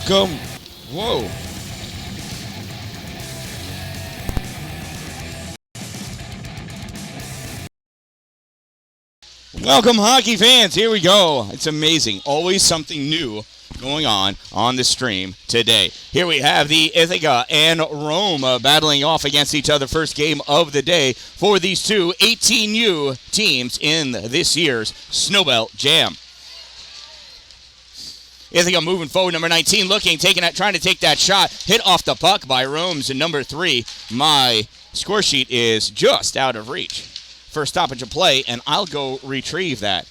Welcome. Whoa. Welcome, hockey fans. Here we go. It's amazing. Always something new going on the stream today. Here we have the Ithaca and Rome battling off against each other. First game of the day for these two 18U teams in this year's Snowbelt JAM. Ithaca moving forward, number 19 looking, trying to take that shot. Hit off the puck by Rome's number 3. My score sheet is just out of reach. First stoppage of play, and I'll go retrieve that.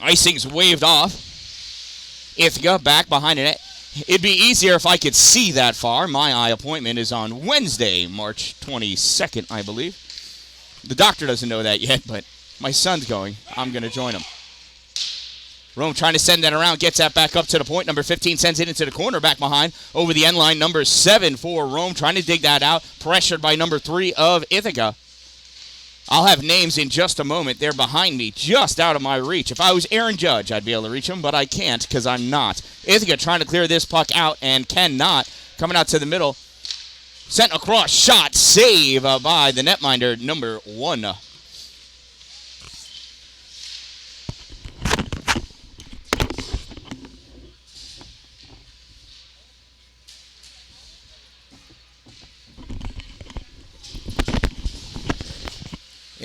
Icing's waved off. Ithaca back behind the net. It'd be easier if I could see that far. My eye appointment is on Wednesday, March 22nd, I believe. The doctor doesn't know that yet, but my son's going. I'm going to join him. Rome trying to send that around, gets that back up to the point. Number 15 sends it into the corner, back behind, over the end line. Number 7 for Rome, trying to dig that out. Pressured by number 3 of Ithaca. I'll have names in just a moment. They're behind me, just out of my reach. If I was Aaron Judge, I'd be able to reach them, but I can't because I'm not. Ithaca trying to clear this puck out and cannot. Coming out to the middle. Sent across, shot, save by the netminder, number 1.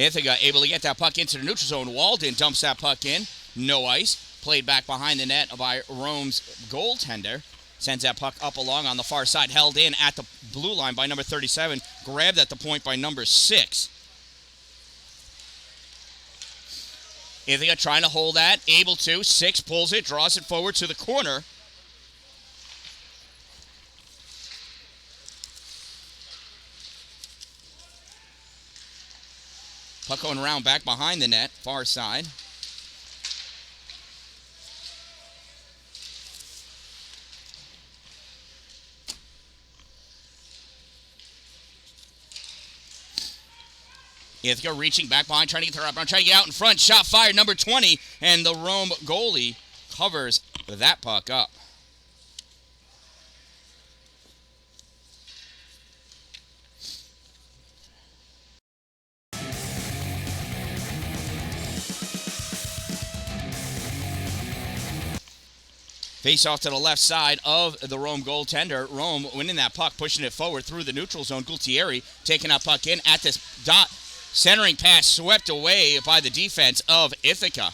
Ithaca able to get that puck into the neutral zone. Walden dumps that puck in. No ice. Played back behind the net by Rome's goaltender. Sends that puck up along on the far side. Held in at the blue line by number 37. Grabbed at the point by number 6. Ithaca trying to hold that. Able to. 6 pulls it. Draws it forward to the corner. Puck going around back behind the net, far side. Ithaca reaching back behind, trying to get the wrap around, trying to get out in front. Shot fired, number 20, and the Rome goalie covers that puck up. Face off to the left side of the Rome goaltender. Rome winning that puck, pushing it forward through the neutral zone. Gultieri taking that puck in at this dot. Centering pass swept away by the defense of Ithaca.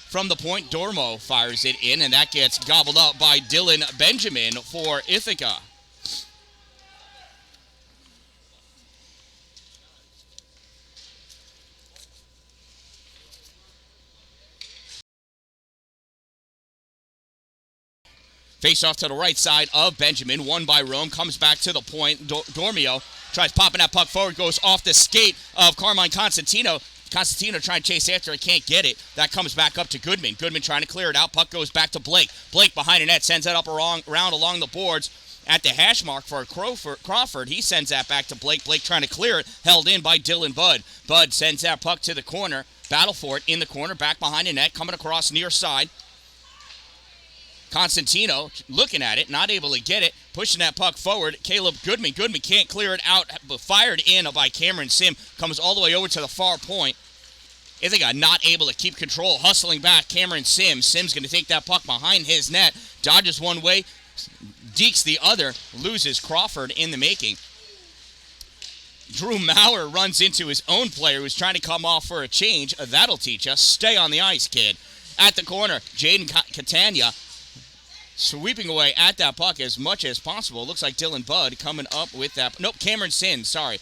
From the point, Dormo fires it in, and that gets gobbled up by Dylan Benjamin for Ithaca. Face off to the right side of Benjamin. Won by Rome. Comes back to the point. Dormio tries popping that puck forward. Goes off the skate of Carmine Constantino. Constantino trying to chase after it. Can't get it. That comes back up to Goodman. Goodman trying to clear it out. Puck goes back to Blake. Blake behind the net. Sends that up around along the boards. At the hash mark for Crawford. He sends that back to Blake. Blake trying to clear it. Held in by Dylan Budd. Budd sends that puck to the corner. Battle for it in the corner. Back behind the net. Coming across near side. Constantino looking at it, not able to get it, pushing that puck forward. Caleb Goodman. Goodman can't clear it out, but fired in by Cameron Sim. Comes all the way over to the far point. Ithaca not able to keep control. Hustling back, Cameron Sim. Sim's going to take that puck behind his net. Dodges one way, dekes the other. Loses Crawford in the making. Drew Maurer runs into his own player who's trying to come off for a change. That'll teach us. Stay on the ice, kid. At the corner, Jaden Catania sweeping away at that puck as much as possible. Looks like Dylan Budd coming up with that. Nope, Cameron Sim, sorry.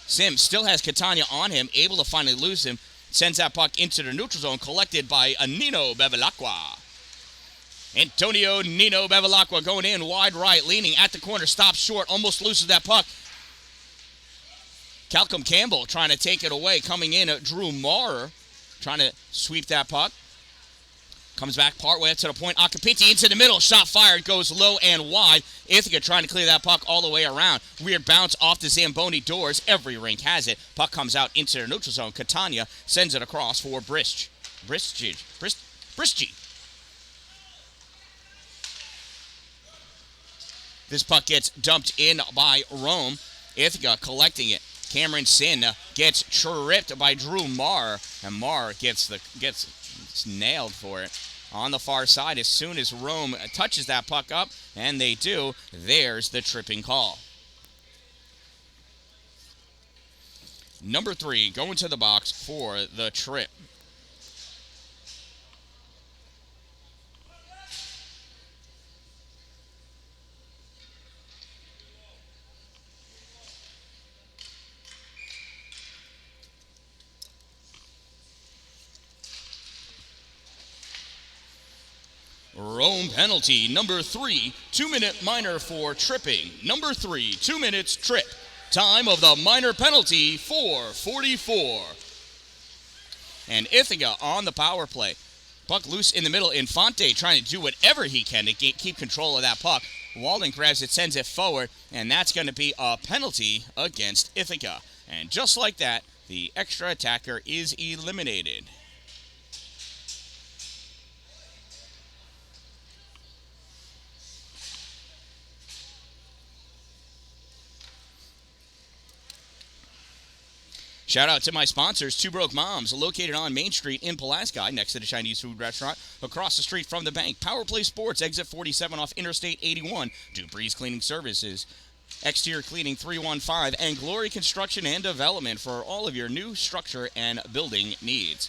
Sim still has Catania on him, able to finally lose him. Sends that puck into the neutral zone, collected by Nino Bevilacqua. Antonio Nino Bevilacqua going in wide right, leaning at the corner, stops short, almost loses that puck. Calcum Campbell trying to take it away, coming in at Drew Maurer, trying to sweep that puck. Comes back partway up to the point. Acapinti into the middle. Shot fired. Goes low and wide. Ithaca trying to clear that puck all the way around. Weird bounce off the Zamboni doors. Every rink has it. Puck comes out into the neutral zone. Catania sends it across for Brisci. This puck gets dumped in by Rome. Ithaca collecting it. Cameron Sin gets tripped by Drew Marr, and Marr gets nailed for it. On the far side, as soon as Rome touches that puck up, and they do, there's the tripping call. Number 3 going to the box for the trip. Rome penalty, number 3, 2-minute minor for tripping. Number 3, 2 minutes trip. Time of the minor penalty, 4:44. And Ithaca on the power play. Puck loose in the middle. Infante trying to do whatever he can to keep control of that puck. Walden grabs it, sends it forward, and that's going to be a penalty against Ithaca. And just like that, the extra attacker is eliminated. Shout out to my sponsors, Two Broke Moms, located on Main Street in Pulaski, next to the Chinese food restaurant, across the street from the bank. Power Play Sports, exit 47 off Interstate 81. Dupree's Cleaning Services, Exterior Cleaning 315, and Glory Construction and Development for all of your new structure and building needs.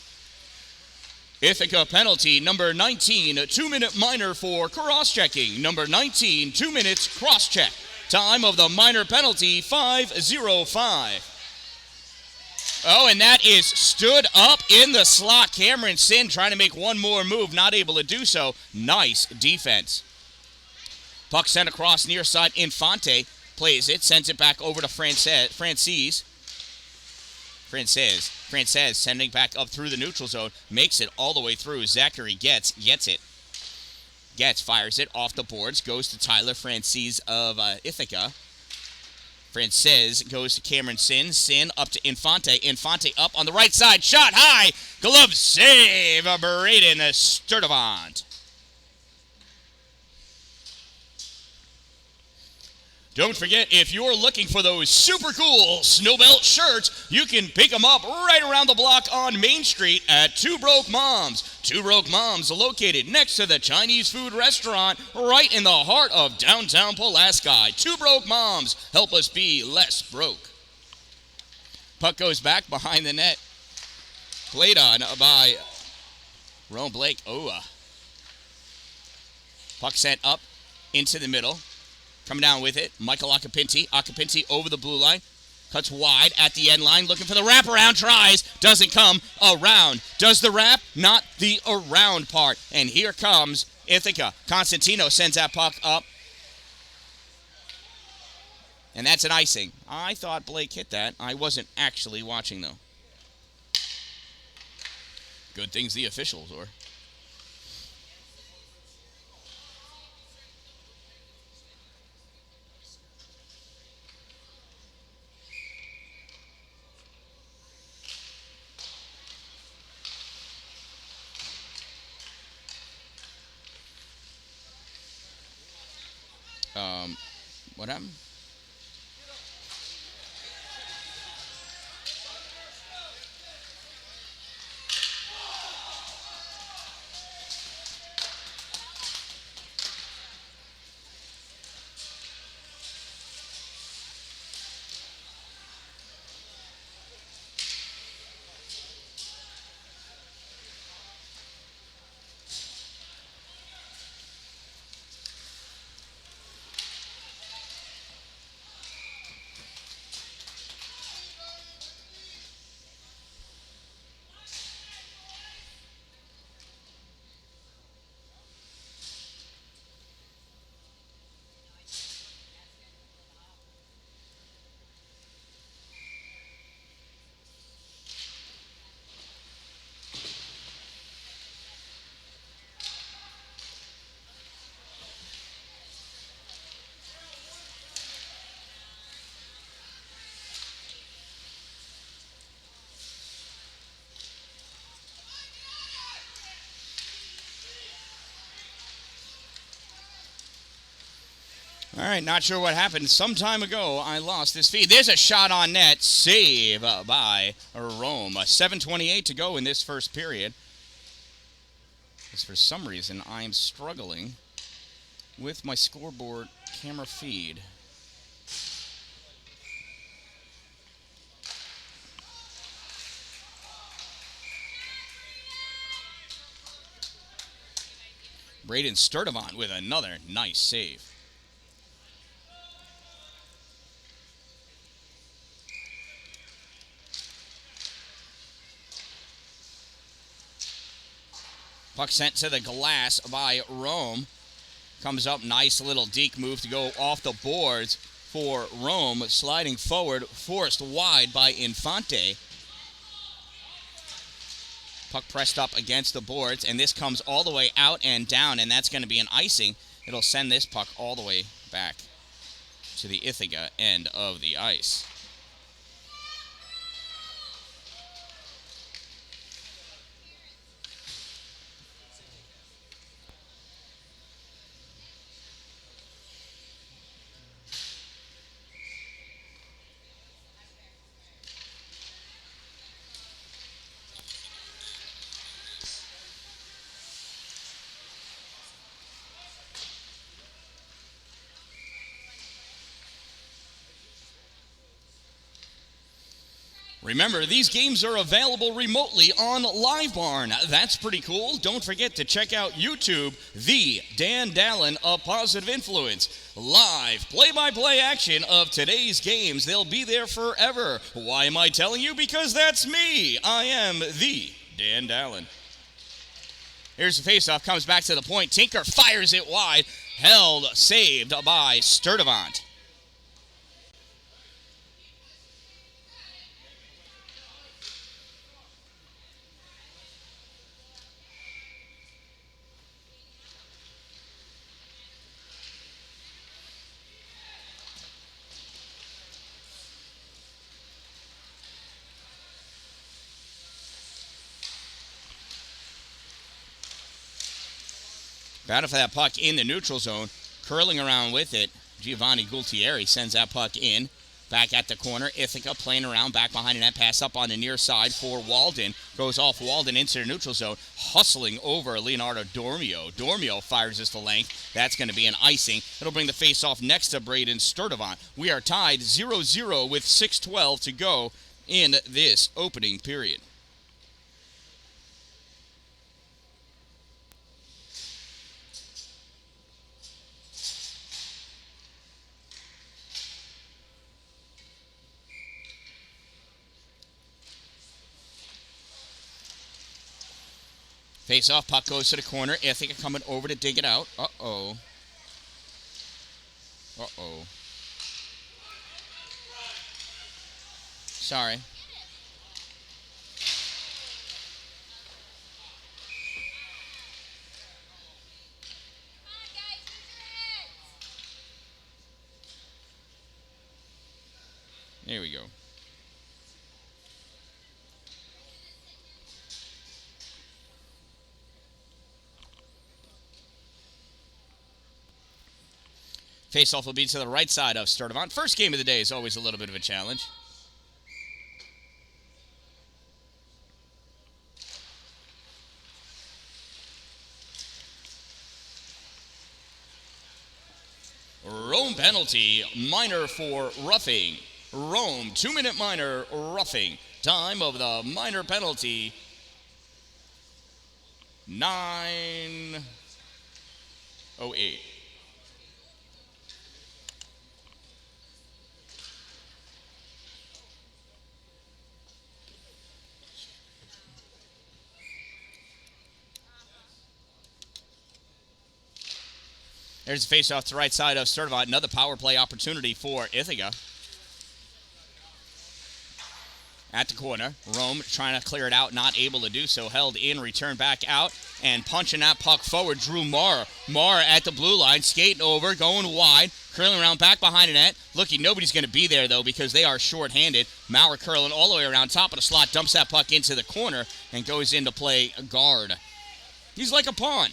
Ithaca penalty, number 19, 2-minute minor for cross-checking. Number 19, 2 minutes cross-check. Time of the minor penalty, 5:05. Oh, and that is stood up in the slot. Cameron Sin trying to make one more move, not able to do so. Nice defense. Puck sent across near side. Infante plays it, sends it back over to Frances sending back up through the neutral zone, makes it all the way through. Zachary gets it. Fires it off the boards, goes to Tyler Frances of Ithaca. Frances goes to Cameron Sin. Sin up to Infante. Infante up on the right side. Shot high. Glove save. Braden Sturdivant. Don't forget, if you're looking for those super cool Snowbelt shirts, you can pick them up right around the block on Main Street at Two Broke Moms. Two Broke Moms, located next to the Chinese food restaurant, right in the heart of downtown Pulaski. Two Broke Moms, help us be less broke. Puck goes back behind the net. Played on by Rome Blake. Puck sent up into the middle. Coming down with it, Michael Acapinti. Acapinti over the blue line. Cuts wide at the end line, looking for the wraparound. Tries, doesn't come around. Does the wrap, not the around part. And here comes Ithaca. Constantino sends that puck up. And that's an icing. I thought Blake hit that. I wasn't actually watching, though. Good things the officials were. What happened? All right, not sure what happened. Some time ago, I lost this feed. There's a shot on net. Save by Rome. 7:28 to go in this first period. Because for some reason, I am struggling with my scoreboard camera feed. Braden Sturdivant with another nice save. Puck sent to the glass by Rome. Comes up, nice little deke move to go off the boards for Rome. Sliding forward, forced wide by Infante. Puck pressed up against the boards, and this comes all the way out and down, and that's going to be an icing. It'll send this puck all the way back to the Ithaca end of the ice. Remember, these games are available remotely on LiveBarn. That's pretty cool. Don't forget to check out YouTube, The Dan Dallin, A Positive Influence. Live play-by-play action of today's games. They'll be there forever. Why am I telling you? Because that's me. I am The Dan Dallin. Here's the faceoff. Comes back to the point. Tinker fires it wide. Held, saved by Sturdivant. Battle for that puck in the neutral zone. Curling around with it. Giovanni Gultieri sends that puck in. Back at the corner. Ithaca playing around back behind the net. Pass up on the near side for Walden. Goes off Walden into the neutral zone. Hustling over Leonardo Dormio. Dormio fires this to length. That's going to be an icing. It'll bring the face off next to Braden Sturdivant. We are tied 0-0 with 6:12 to go in this opening period. Face off, puck goes to the corner. Ithaca coming over to dig it out. Uh-oh. Uh-oh. Sorry. There we go. Faceoff will be to the right side of Sturdivant. First game of the day is always a little bit of a challenge. Rome penalty, minor for roughing. Rome, 2-minute minor roughing. Time of the minor penalty, 9:08. There's a face-off to the right side of Sturdivant. Another power play opportunity for Ithaca. At the corner, Rome trying to clear it out, not able to do so. Held in, return back out, and punching that puck forward, Drew Marr. Marr at the blue line, skating over, going wide, curling around back behind the net. Looking, nobody's going to be there, though, because they are short-handed. Maurer curling all the way around top of the slot, dumps that puck into the corner, and goes in to play guard. He's like a pawn.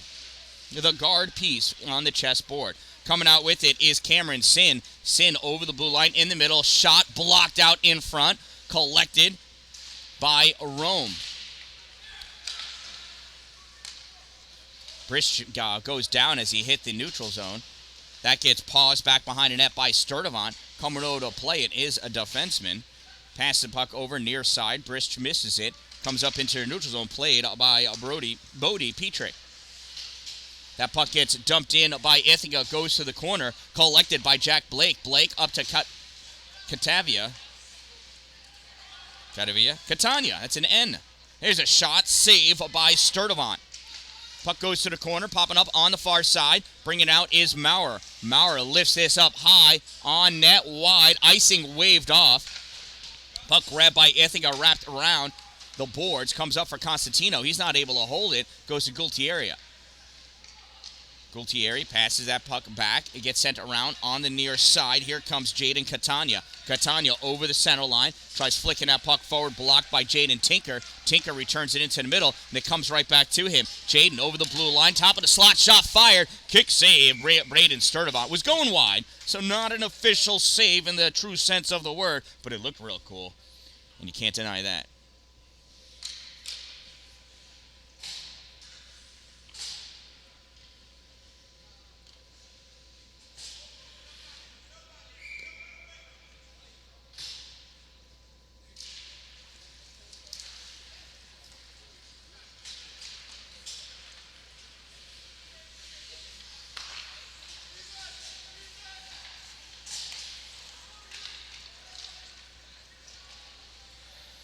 The guard piece on the chessboard. Coming out with it is Cameron Sin. Sin over the blue line in the middle. Shot blocked out in front. Collected by Rome. Brish goes down as he hit the neutral zone. That gets paused back behind the net by Sturdivant. Coming over to play it is a defenseman. Pass the puck over near side. Brish misses it. Comes up into the neutral zone. Played by Bodie Petrick. That puck gets dumped in by Ithaca. Goes to the corner. Collected by Jack Blake. Blake up to Catania. That's an N. There's a shot. Save by Sturdivant. Puck goes to the corner, popping up on the far side. Bringing out is Maurer. Maurer lifts this up high, on net, wide. Icing waved off. Puck grabbed by Ithaca, wrapped around the boards. Comes up for Constantino. He's not able to hold it. Goes to Gultieri. Gultieri passes that puck back. It gets sent around on the near side. Here comes Jaden Catania. Catania over the center line. Tries flicking that puck forward. Blocked by Jaden Tinker. Tinker returns it into the middle, and it comes right back to him. Jaden over the blue line. Top of the slot. Shot fired. Kick save. Braden Sturdivant was going wide, so not an official save in the true sense of the word, but it looked real cool, and you can't deny that.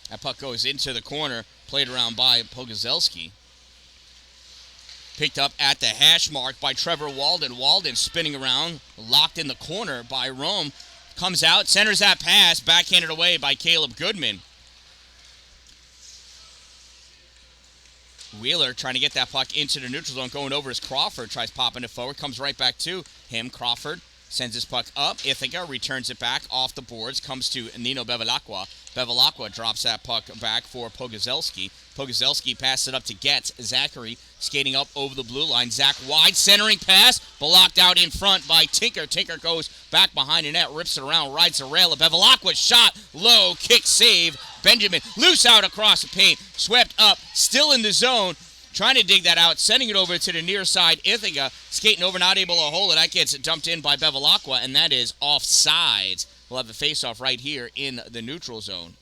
That puck goes into the corner, played around by Pogozelski. Picked up at the hash mark by Trevor Walden. Walden spinning around, locked in the corner by Rome. Comes out, centers that pass, backhanded away by Caleb Goodman. Wheeler trying to get that puck into the neutral zone, going over as Crawford tries popping it forward, comes right back to him. Crawford sends his puck up. Ithaca returns it back off the boards, comes to Nino Bevilacqua. Bevilacqua drops that puck back for Pogozelski. Pogozelski passes it up to Getz. Zachary skating up over the blue line. Zach wide, centering pass, blocked out in front by Tinker. Tinker goes back behind the net, rips it around, rides the rail. Bevilacqua shot, low, kick save. Benjamin loose out across the paint, swept up, still in the zone. Trying to dig that out, sending it over to the near side. Ithaca skating over, not able to hold it. That gets dumped in by Bevilacqua, and that is offsides. We'll have a face-off right here in the neutral zone.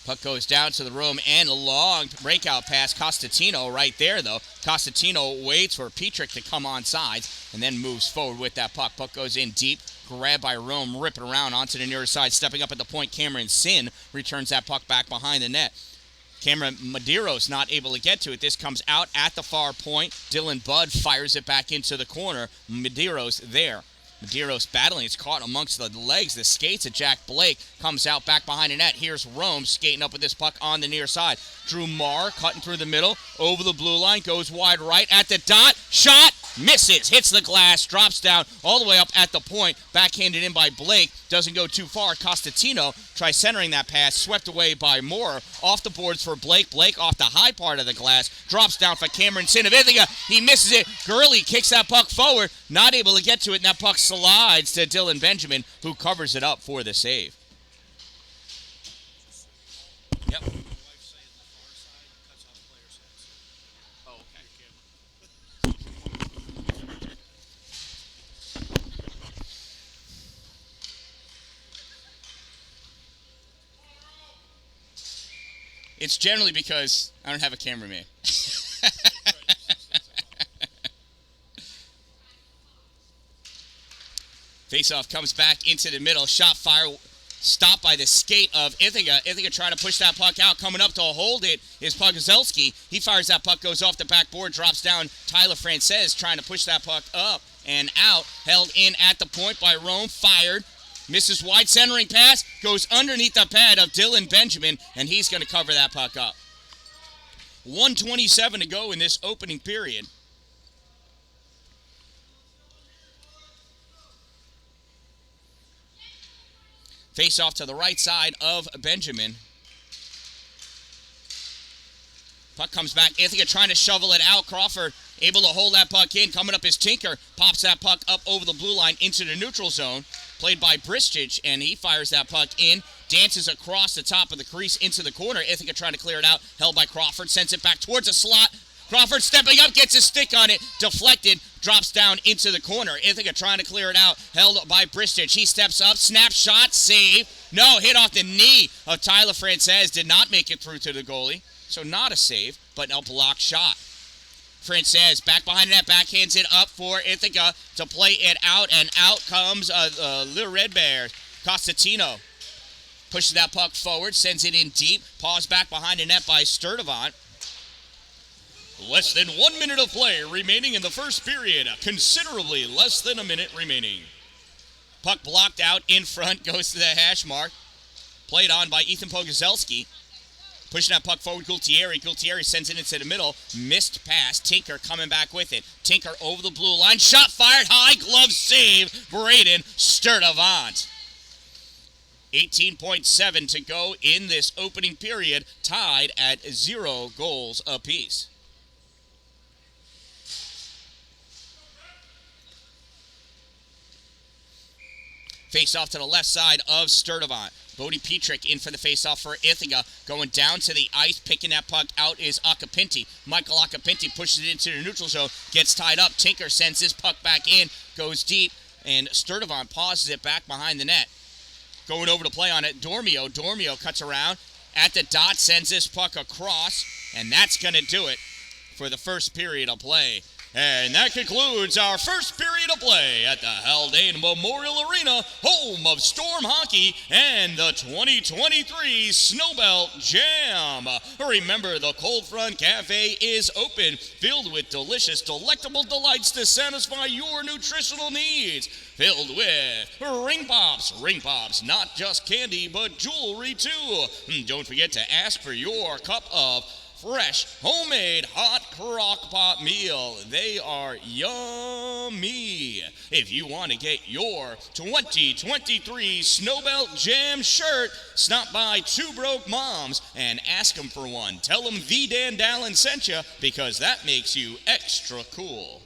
Puck goes down to the room and a long breakout pass. Costantino right there, though. Costantino waits for Petrick to come on sides and then moves forward with that puck. Puck goes in deep, grabbed by Rome, ripping around onto the near side. Stepping up at the point, Cameron Sin returns that puck back behind the net. Cameron Medeiros not able to get to it. This comes out at the far point. Dylan Budd fires it back into the corner. Medeiros there. Medeiros battling. It's caught amongst the legs. The skates of Jack Blake comes out back behind the net. Here's Rome skating up with this puck on the near side. Drew Marr cutting through the middle. Over the blue line. Goes wide right at the dot. Shot. Misses. Hits the glass. Drops down all the way up at the point. Backhanded in by Blake. Doesn't go too far. Costantino tries centering that pass. Swept away by Moore. Off the boards for Blake. Blake off the high part of the glass. Drops down for Cameron Sin of Ithaca. He misses it. Gurley kicks that puck forward. Not able to get to it. And that puck slides to Dylan Benjamin, who covers it up for the save. Yep. It's generally because I don't have a cameraman. Faceoff comes back into the middle. Shot fire Stopped by the skate of Ithaca. Ithaca trying to push that puck out. Coming up to hold it is Pogzelski. He fires that puck, goes off the backboard, drops down. Tyler Frances trying to push that puck up and out. Held in at the point by Rome. Fired. Misses wide centering pass. Goes underneath the pad of Dylan Benjamin, and he's going to cover that puck up. 1:27 to go in this opening period. Face off to the right side of Benjamin. Puck comes back. Ithaca trying to shovel it out. Crawford able to hold that puck in. Coming up is Tinker. Pops that puck up over the blue line into the neutral zone. Played by Bristich, and he fires that puck in. Dances across the top of the crease into the corner. Ithaca trying to clear it out. Held by Crawford. Sends it back towards the slot. Crawford stepping up, gets his stick on it. Deflected. Drops down into the corner. Ithaca trying to clear it out. Held by Bristich. He steps up. Snap shot. Save. No, hit off the knee of Tyler Frances. Did not make it through to the goalie. So not a save, but a blocked shot. Frances back behind that, backhands it up for Ithaca to play it out, and out comes Little Red Bear. Costatino pushes that puck forward, sends it in deep, paws back behind the net by Sturdivant. Less than 1 minute of play remaining in the first period. Considerably less than a minute remaining. Puck blocked out in front, goes to the hash mark. Played on by Ethan Pogzelski. Pushing that puck forward, Gultieri. Gultieri sends it into the middle. Missed pass. Tinker coming back with it. Tinker over the blue line. Shot fired high. Glove save. Braden Sturdivant. 18.7 to go in this opening period. Tied at 0 goals apiece. Face off to the left side of Sturdivant. Bodie Petrick in for the face-off for Ithaca. Going down to the ice, picking that puck out is Acapinti. Michael Acapinti pushes it into the neutral zone, gets tied up. Tinker sends his puck back in, goes deep, and Sturdivant pauses it back behind the net. Going over to play on it, Dormio. Dormio cuts around at the dot, sends this puck across, and that's going to do it for the first period of play. And that concludes our first period of play at the Haldane Memorial Arena, home of Storm Hockey and the 2023 Snowbelt JAM. Remember, the Cold Front Cafe is open, filled with delicious, delectable delights to satisfy your nutritional needs. Filled with ring pops, not just candy, but jewelry too. Don't forget to ask for your cup of fresh, homemade, hot crock pot meal. They are yummy. If you want to get your 2023 Snowbelt JAM shirt, stop by Two Broke Moms and ask them for one. Tell them V. Dan Dallin sent you, because that makes you extra cool.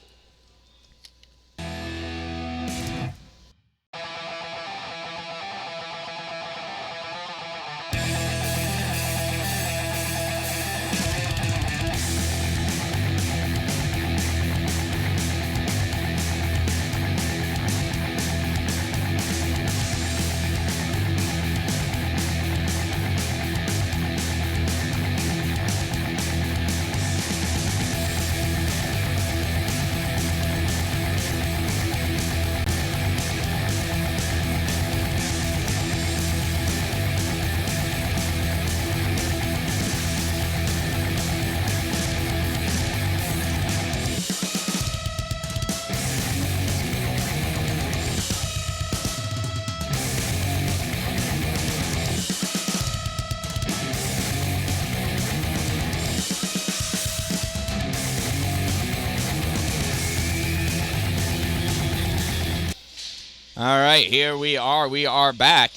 All right, here we are. We are back.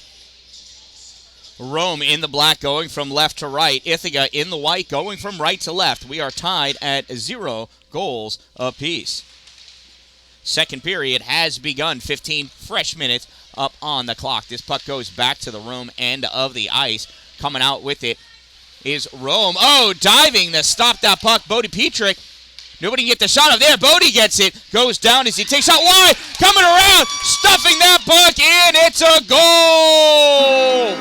Rome in the black going from left to right. Ithaca in the white going from right to left. We are tied at 0 goals apiece. Second period has begun. 15 fresh minutes up on the clock. This puck goes back to the Rome end of the ice. Coming out with it is Rome. Oh, diving to stop that puck. Bodie Petrick. Nobody can get the shot up there. Bodie gets it. Goes down as he takes out wide. Coming around. Stuffing that puck in. It's a goal.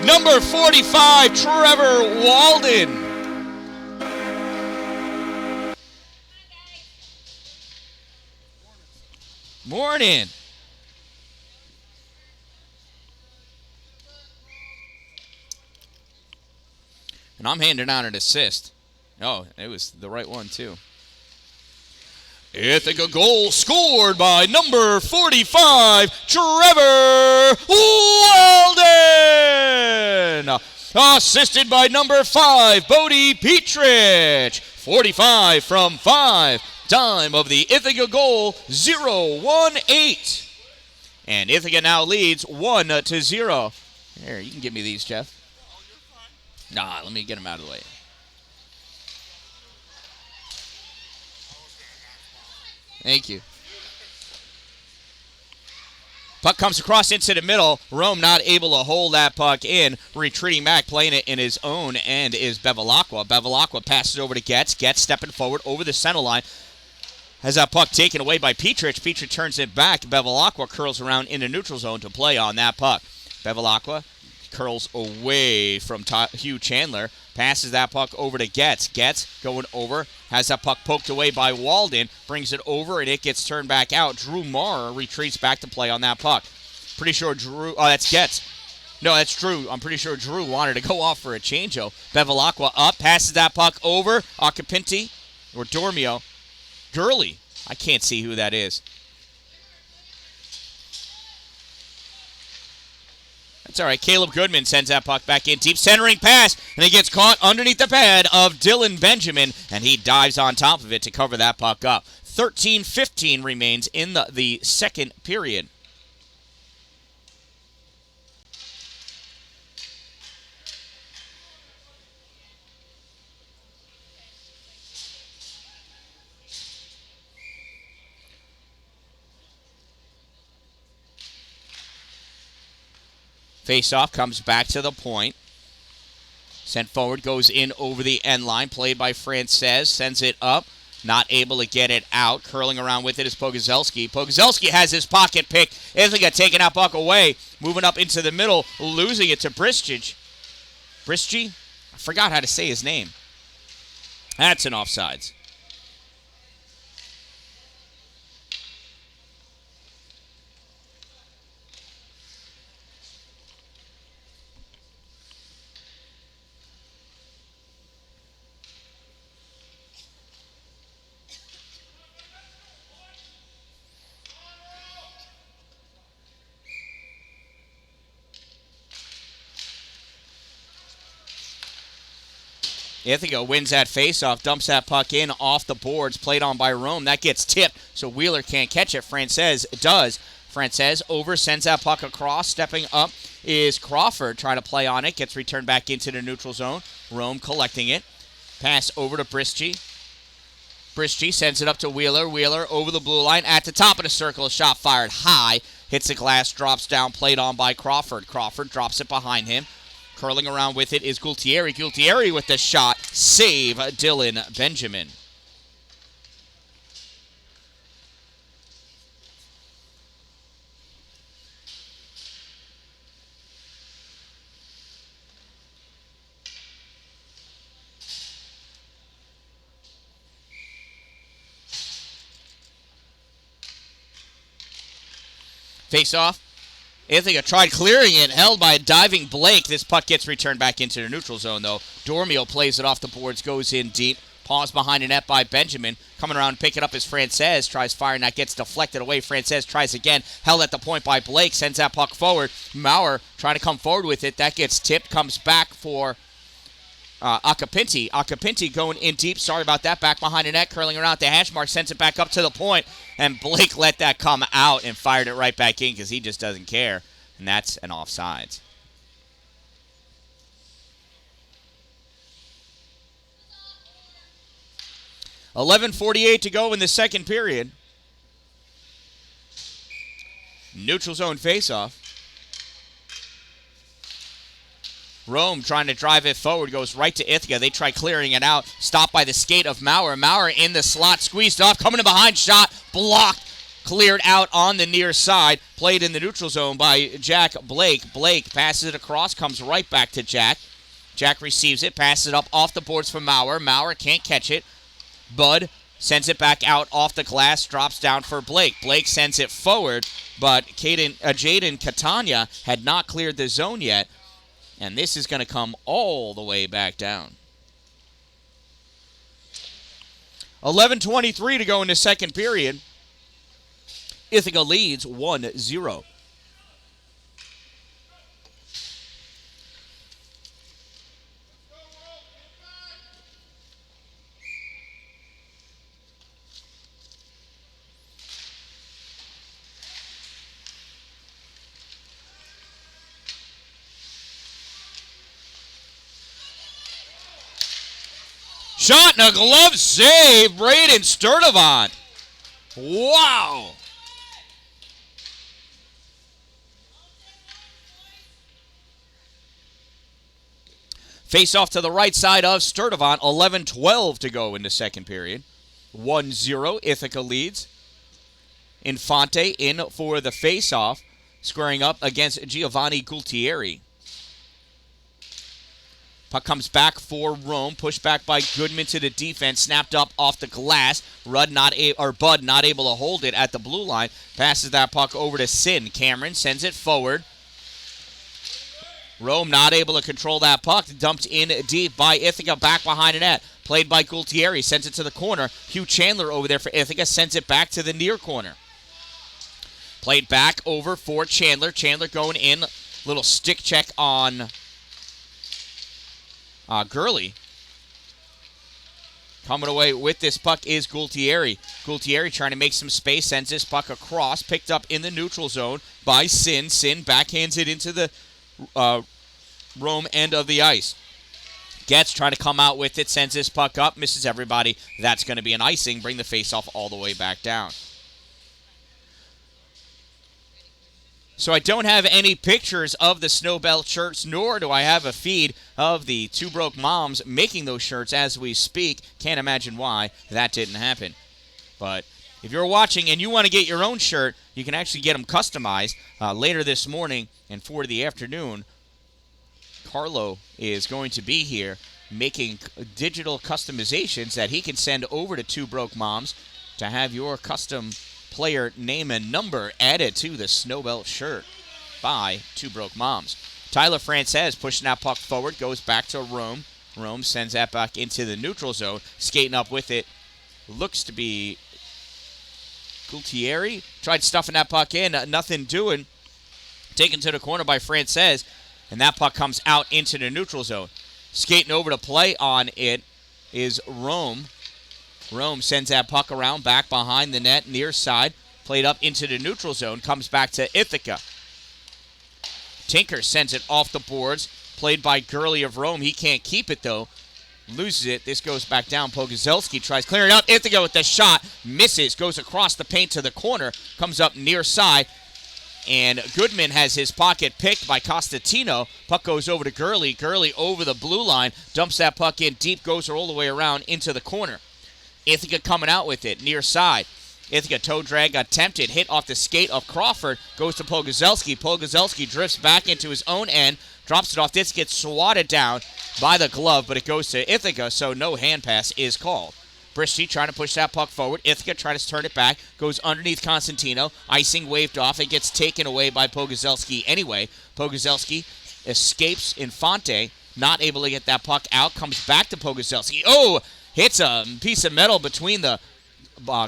Number 45, Trevor Walden. Morning. And I'm handing out an assist. Oh, it was the right one, too. Ithaca goal scored by number 45, Trevor Walden. Assisted by number 5, Bodie Petrich. 45 from 5. Time of the Ithaca goal, 0-1-8. And Ithaca now leads 1-0. Here, you can give me these, Jeff. Nah, let me get them out of the way. Thank you. Puck comes across into the middle. Rome not able to hold that puck in. Retreating back, playing it in his own end is Bevilacqua. Bevilacqua passes over to Getz. Getz stepping forward over the center line. Has that puck taken away by Petrich. Petrich turns it back. Bevilacqua curls around in the neutral zone to play on that puck. Bevilacqua curls away from Hugh Chandler. Passes that puck over to Getz. Getz going over. Has that puck poked away by Walden. Brings it over, and it gets turned back out. Drew Maurer retreats back to play on that puck. Pretty sure Drew... Oh, that's Getz. No, that's Drew. I'm pretty sure Drew wanted to go off for a change-o. Bevilacqua up. Passes that puck over. Acapinti or Dormio. Gurley. I can't see who that is. That's all right. Caleb Goodman sends that puck back in. Deep centering pass, and it gets caught underneath the pad of Dylan Benjamin, and he dives on top of it to cover that puck up. 13-15 remains in the second period. Face-off comes back to the point. Sent forward, goes in over the end line. Played by Frances, sends it up. Not able to get it out. Curling around with it is Pogozelski. Pogozelski has his pocket pick. Ithaca taking that puck away. Moving up into the middle, losing it to Bristich. Bristich? I forgot how to say his name. That's an offsides. Ithaca wins that faceoff, dumps that puck in off the boards, played on by Rome. That gets tipped, so Wheeler can't catch it. Frances does. Frances over, sends that puck across. Stepping up is Crawford, trying to play on it. Gets returned back into the neutral zone. Rome collecting it. Pass over to Bristich. Bristich sends it up to Wheeler. Wheeler over the blue line at the top of the circle. A shot fired high. Hits the glass, drops down, played on by Crawford. Crawford drops it behind him. Curling around with it is Gultieri. Gultieri with the shot. Save Dylan Benjamin. Face off. Ithaca tried clearing it, held by a diving Blake. This puck gets returned back into the neutral zone, though. Dormio plays it off the boards, goes in deep. Paused behind the net by Benjamin. Coming around and pick it up is Frances. Tries firing, that gets deflected away. Frances tries again. Held at the point by Blake. Sends that puck forward. Maurer trying to come forward with it. That gets tipped. Comes back for Acapinti. Acapinti going in deep. Sorry about that. Back behind the net. Curling around the hash mark. Sends it back up to the point. And Blake let that come out and fired it right back in because he just doesn't care. And that's an offsides. $11:48 to go in the second period. Neutral zone faceoff. Rome trying to drive it forward, goes right to Ithaca. They try clearing it out. Stopped by the skate of Maurer. Maurer in the slot, squeezed off, coming in behind, shot, blocked, cleared out on the near side. Played in the neutral zone by Jack Blake. Blake passes it across, comes right back to Jack. Jack receives it, passes it up off the boards for Maurer. Maurer can't catch it. Bud Sends it back out off the glass, drops down for Blake. Blake sends it forward, but Jaden Catania had not cleared the zone yet, and this is going to come all the way back down. 11:23 to go in the second period. Ithaca leads 1-0. Shot and a glove save, Braden Sturdivant. Wow. Face off to the right side of Sturdivant. 11:12 to go in the second period. 1-0, Ithaca leads. Infante in for the face-off, squaring up against Giovanni Gultieri. Puck comes back for Rome, pushed back by Goodman to the defense, snapped up off the glass. Bud not able to hold it at the blue line. Passes that puck over to Sin. Cameron sends it forward. Rome not able to control that puck. Dumped in deep by Ithaca, back behind the net. Played by Gultieri, sends it to the corner. Hugh Chandler over there for Ithaca, sends it back to the near corner. Played back over for Chandler. Chandler going in. Little stick check on Gurley. Coming away with this puck is Gultieri. Gultieri trying to make some space, sends this puck across, picked up in the neutral zone by Sin. Sin backhands it into the Rome end of the ice. Getz trying to come out with it, sends this puck up, misses everybody. That's going to be an icing, bring the faceoff all the way back down. So I don't have any pictures of the Snowbelt shirts, nor do I have a feed of the Two Broke Moms making those shirts as we speak. Can't imagine why that didn't happen. But if you're watching and you want to get your own shirt, you can actually get them customized later this morning and for the afternoon. Carlo is going to be here making digital customizations that he can send over to Two Broke Moms to have your custom player name and number added to the Snowbelt shirt by Two Broke Moms. Tyler Frances pushing that puck forward, goes back to Rome. Rome sends that back into the neutral zone, skating up with it. Looks to be Gultieri. Tried stuffing that puck in, nothing doing. Taken to the corner by Frances, and that puck comes out into the neutral zone. Skating over to play on it is Rome. Rome sends that puck around, back behind the net, near side. Played up into the neutral zone, comes back to Ithaca. Tinker sends it off the boards. Played by Gurley of Rome. He can't keep it, though. Loses it. This goes back down. Pogozelski tries clearing out. Ithaca with the shot. Misses. Goes across the paint to the corner. Comes up near side. And Goodman has his pocket picked by Costantino. Puck goes over to Gurley. Gurley over the blue line. Dumps that puck in deep. Goes all the way around into the corner. Ithaca coming out with it, near side. Ithaca toe drag attempted, hit off the skate of Crawford, goes to Pogozelski. Pogozelski drifts back into his own end, drops it off. This gets swatted down by the glove, but it goes to Ithaca, so no hand pass is called. Bristy trying to push that puck forward. Ithaca trying to turn it back, goes underneath Constantino. Icing waved off. It gets taken away by Pogozelski anyway. Pogozelski escapes Infante, not able to get that puck out, comes back to Pogozelski. Oh! Hits a piece of metal between the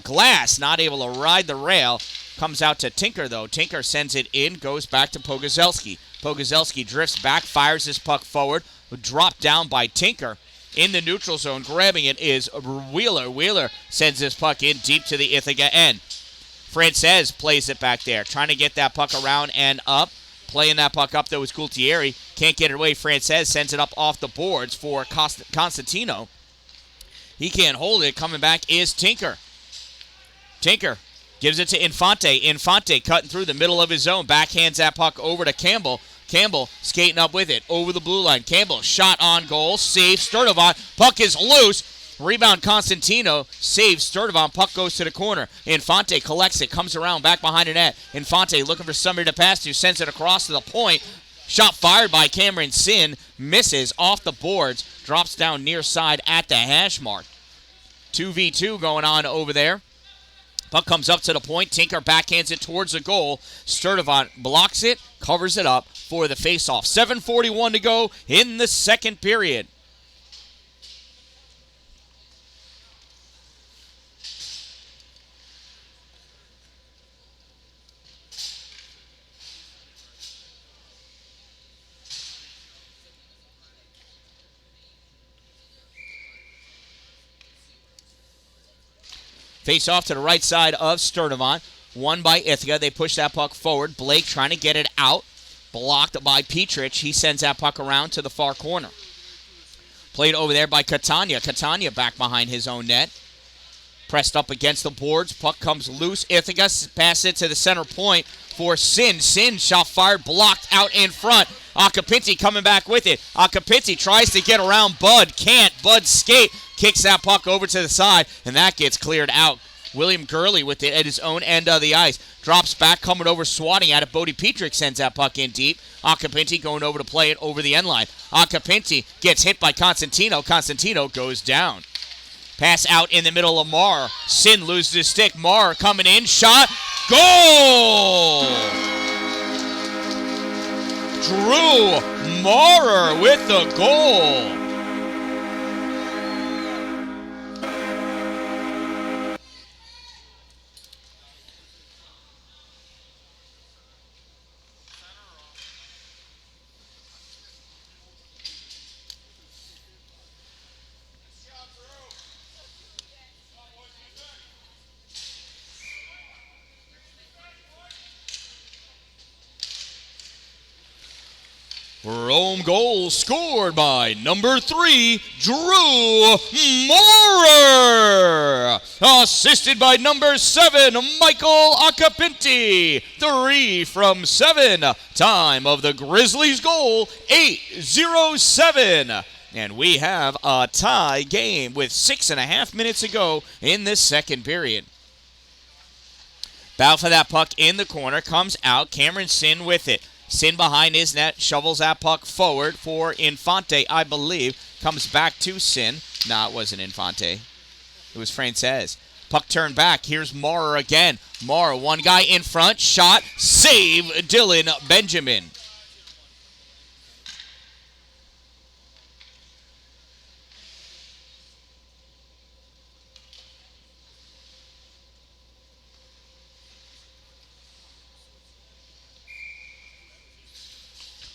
glass, not able to ride the rail. Comes out to Tinker, though. Tinker sends it in, goes back to Pogozelski. Pogozelski drifts back, fires his puck forward. Dropped down by Tinker. In the neutral zone, grabbing it is Wheeler. Wheeler sends this puck in deep to the Ithaca end. Frances plays it back there, trying to get that puck around and up. Playing that puck up, though, is Gultieri. Can't get it away. Frances sends it up off the boards for Constantino. He can't hold it. Coming back is Tinker. Tinker gives it to Infante. Infante cutting through the middle of his zone. Backhands that puck over to Campbell. Campbell skating up with it over the blue line. Campbell shot on goal. Save Sturdivant. Puck is loose. Rebound Constantino. Save Sturdivant. Puck goes to the corner. Infante collects it. Comes around back behind the net. Infante looking for somebody to pass to. Sends it across to the point. Shot fired by Cameron Sin. Misses off the boards. Drops down near side at the hash mark. 2v2 going on over there. Puck comes up to the point. Tinker backhands it towards the goal. Sturdivant blocks it, covers it up for the faceoff. 7:41 to go in the second period. Face off to the right side of Sturdivant. Won by Ithaca. They push that puck forward. Blake trying to get it out. Blocked by Petrich. He sends that puck around to the far corner. Played over there by Catania. Catania back behind his own net. Pressed up against the boards. Puck comes loose. Ithaca passes it to the center point for Sin. Sin shot fired. Blocked out in front. Acapinti coming back with it. Acapinti tries to get around Bud. Can't. Bud skate. Kicks that puck over to the side, and that gets cleared out. William Gurley with it at his own end of the ice. Drops back, coming over, swatting at it. Bodie Petrick sends that puck in deep. Acapinti going over to play it over the end line. Acapinti gets hit by Constantino. Constantino goes down. Pass out in the middle of Marr. Sin loses his stick. Marr coming in. Shot. Goal! Drew Marr with the goal. Rome goal scored by number 3, Drew Maurer. Assisted by number 7, Michael Acapinti. 3 from 7. Time of the Grizzlies goal, 8:07. And we have a tie game with 6.5 minutes to go in this second period. Battle for that puck in the corner. Comes out. Cameron Sin with it. Sin behind his net, shovels that puck forward for Infante, I believe. Comes back to Sin. No, it wasn't Infante. It was Frances. Puck turned back. Here's Maurer again. Maurer, one guy in front. Shot. Save Dylan Benjamin.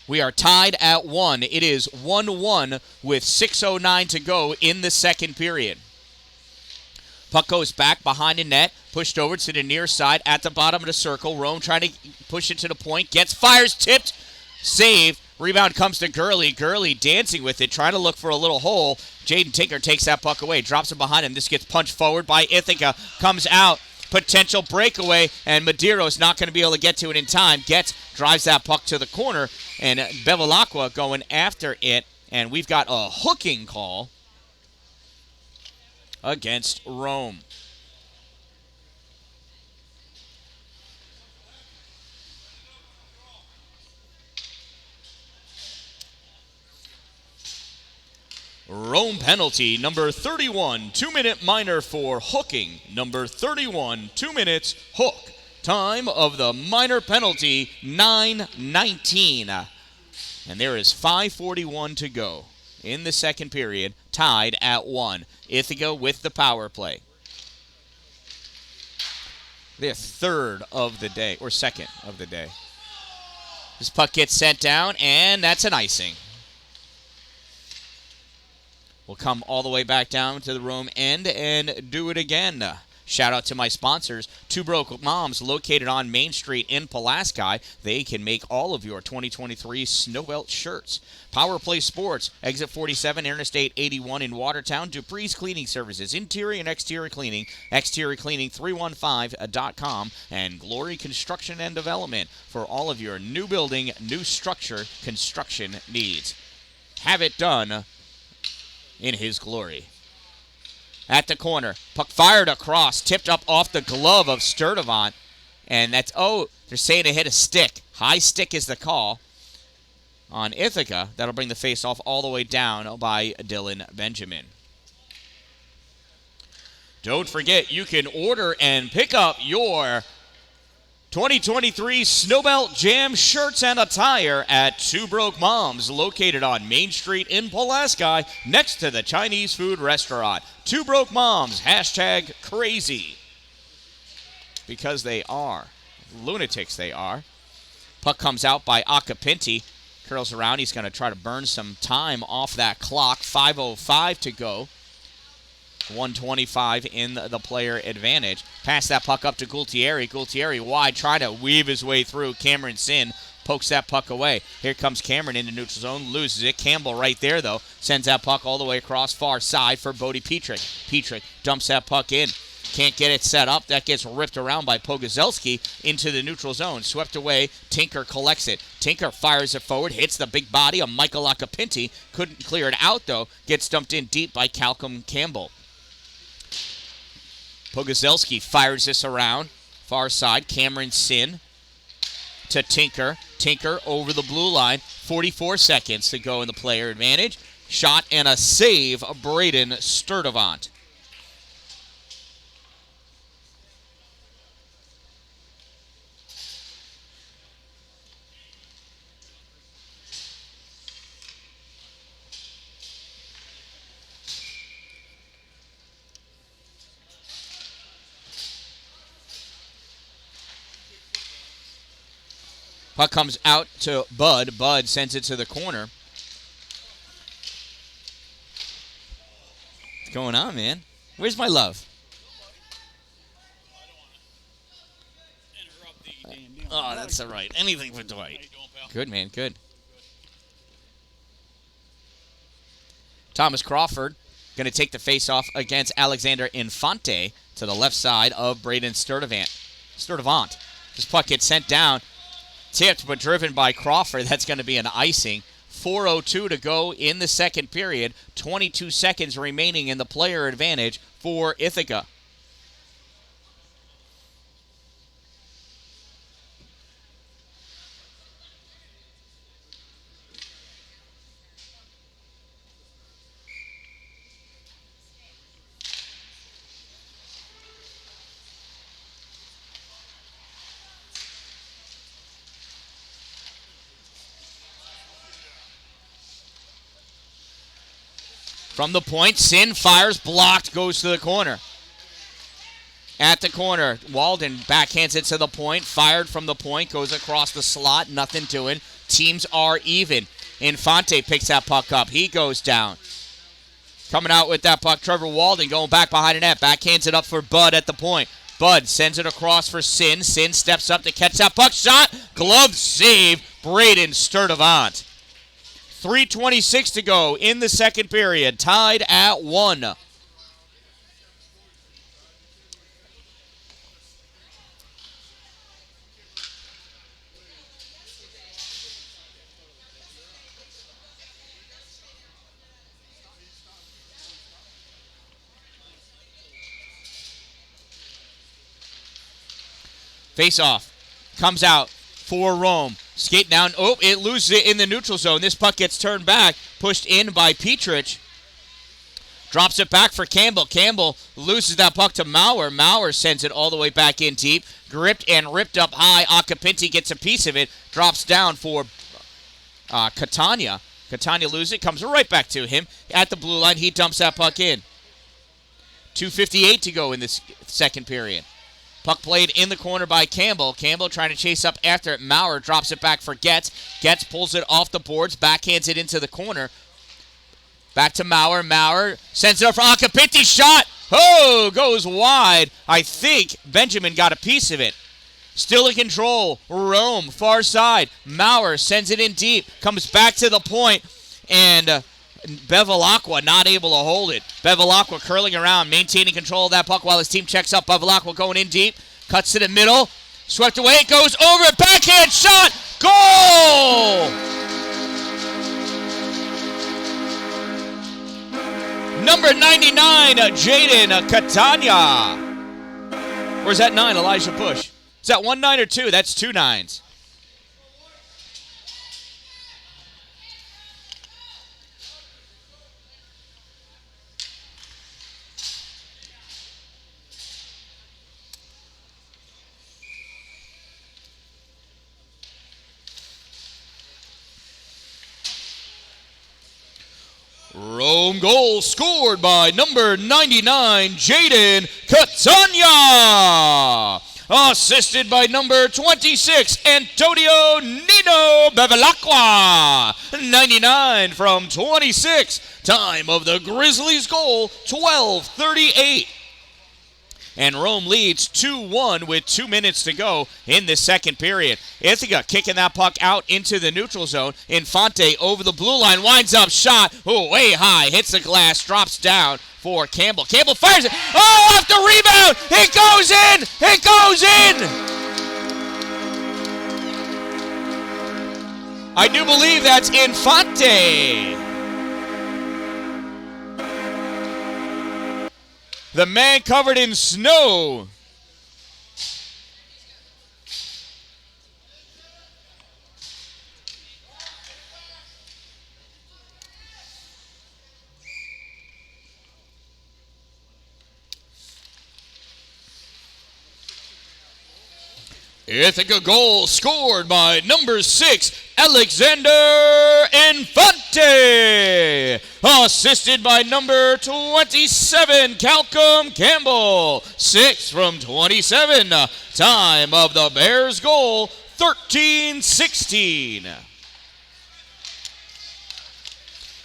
We are tied at 1. It is 1-1 with 6:09 to go in the second period. Puck goes back behind the net, pushed over to the near side at the bottom of the circle. Rome trying to push it to the point, gets, fires, tipped, saved. Rebound comes to Gurley. Gurley dancing with it, trying to look for a little hole. Jaden Tinker takes that puck away, drops it behind him. This gets punched forward by Ithaca, comes out. Potential breakaway, and Madero's not going to be able to get to it in time. Drives that puck to the corner, and Bevilacqua going after it, and we've got a hooking call against Rome. Rome penalty, number 31, 2-minute minor for hooking. Number 31, 2 minutes, hook. Time of the minor penalty, 9:19. And there is 5:41 to go in the second period, tied at 1. Ithaca with the power play. Their third of the day, or second of the day. This puck gets sent down, and that's an icing. We'll come all the way back down to the Rome end and do it again. Shout out to my sponsors, Two Broke Moms, located on Main Street in Pulaski. They can make all of your 2023 Snowbelt shirts. Power Play Sports, Exit 47, Interstate 81 in Watertown. Dupree's Cleaning Services, interior and exterior cleaning, exteriorcleaning315.com. And Glory Construction and Development for all of your new building, new structure construction needs. Have it done in his glory. At the corner, puck fired across, tipped up off the glove of Sturdivant, and that's, they're saying it hit a stick. High stick is the call on Ithaca. That'll bring the face-off all the way down by Dylan Benjamin. Don't forget, you can order and pick up your 2023 Snowbelt JAM shirts and attire at Two Broke Moms, located on Main Street in Pulaski, next to the Chinese food restaurant. Two Broke Moms, hashtag crazy. Because they are. Lunatics they are. Puck comes out by Acapinti. Curls around. He's going to try to burn some time off that clock. 5:05 to go. 125 in the player advantage. Pass that puck up to Gualtieri. Gualtieri wide, trying to weave his way through. Cameron Sin pokes that puck away. Here comes Cameron into neutral zone, loses it. Campbell right there, though, sends that puck all the way across far side for Bodie Petrick. Petrick dumps that puck in. Can't get it set up. That gets ripped around by Pogozelski into the neutral zone. Swept away. Tinker collects it. Tinker fires it forward. Hits the big body of Michael Acapinti. Couldn't clear it out, though. Gets dumped in deep by Calcum Campbell. Pogozelski fires this around. Far side. Cameron Sin to Tinker. Tinker over the blue line. 44 seconds to go in the player advantage. Shot and a save. Braden Sturdivant. Puck comes out to Bud. Bud sends it to the corner. What's going on, man? Where's my love? Oh, that's all right. Anything for Dwight. Good, man. Good. Thomas Crawford going to take the face-off against Alexander Infante to the left side of Braden Sturdivant. This puck gets sent down. Tipped, but driven by Crawford. That's going to be an icing. 4:02 to go in the second period. 22 seconds remaining in the player advantage for Ithaca. From the point, Sin fires, blocked, goes to the corner. At the corner, Walden backhands it to the point, fired from the point, goes across the slot, nothing doing. Teams are even. Infante picks that puck up. He goes down. Coming out with that puck, Trevor Walden going back behind the net, backhands it up for Bud at the point. Bud sends it across for Sin. Sin steps up to catch that puck shot. Glove save, Braden Sturdivant. 3:26 to go in the second period, tied at 1. Face off. Comes out for Rome. Skate down. Oh, it loses it in the neutral zone. This puck gets turned back. Pushed in by Petrich. Drops it back for Campbell. Campbell loses that puck to Maurer. Maurer sends it all the way back in deep. Gripped and ripped up high. Acapinti gets a piece of it. Drops down for Catania. Catania loses it. Comes right back to him. At the blue line, he dumps that puck in. 2:58 to go in this second period. Puck played in the corner by Campbell. Campbell trying to chase up after it. Maurer drops it back for Getz. Getz pulls it off the boards, backhands it into the corner. Back to Maurer. Maurer sends it up for Acapinti. Shot! Oh, goes wide. I think Benjamin got a piece of it. Still in control. Rome, far side. Maurer sends it in deep. Comes back to the point. And Bevilacqua not able to hold it. Bevilacqua curling around, maintaining control of that puck while his team checks up. Bevilacqua going in deep. Cuts to the middle. Swept away. It goes over. Backhand shot. Goal! Number 99, Jaden Catania. Where's that 9, Elijah Bush? Is that 1 9 or 2? That's 2 9s. Rome goal scored by number 99, Jaden Catania. Assisted by number 26, Antonio Nino Bevilacqua. 99 from 26. Time of the Grizzlies goal, 12:38. And Rome leads 2-1 with 2 minutes to go in the second period. Ithaca kicking that puck out into the neutral zone. Infante over the blue line, winds up shot. Oh, way high, hits the glass, drops down for Campbell. Campbell fires it. Oh, off the rebound. It goes in. It goes in. I do believe that's Infante. The man covered in snow. Ithaca goal scored by number 6, Alexander Infante. Assisted by number 27, Calcum Campbell. 6 from 27. Time of the Bears goal, 13-16.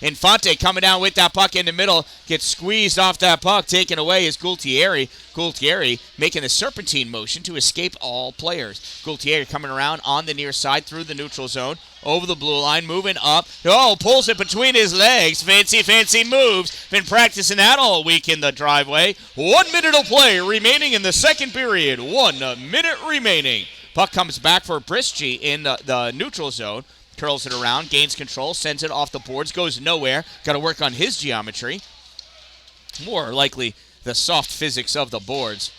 Infante coming down with that puck in the middle, gets squeezed off that puck, taken away is Gualtieri. Gualtieri making the serpentine motion to escape all players. Gualtieri coming around on the near side through the neutral zone, over the blue line, moving up. Oh, pulls it between his legs. Fancy moves. Been practicing that all week in the driveway. 1 minute of play remaining in the second period. 1 minute remaining. Puck comes back for Brisci in the neutral zone. Curls it around, gains control, sends it off the boards, goes nowhere. Got to work on his geometry. More likely the soft physics of the boards.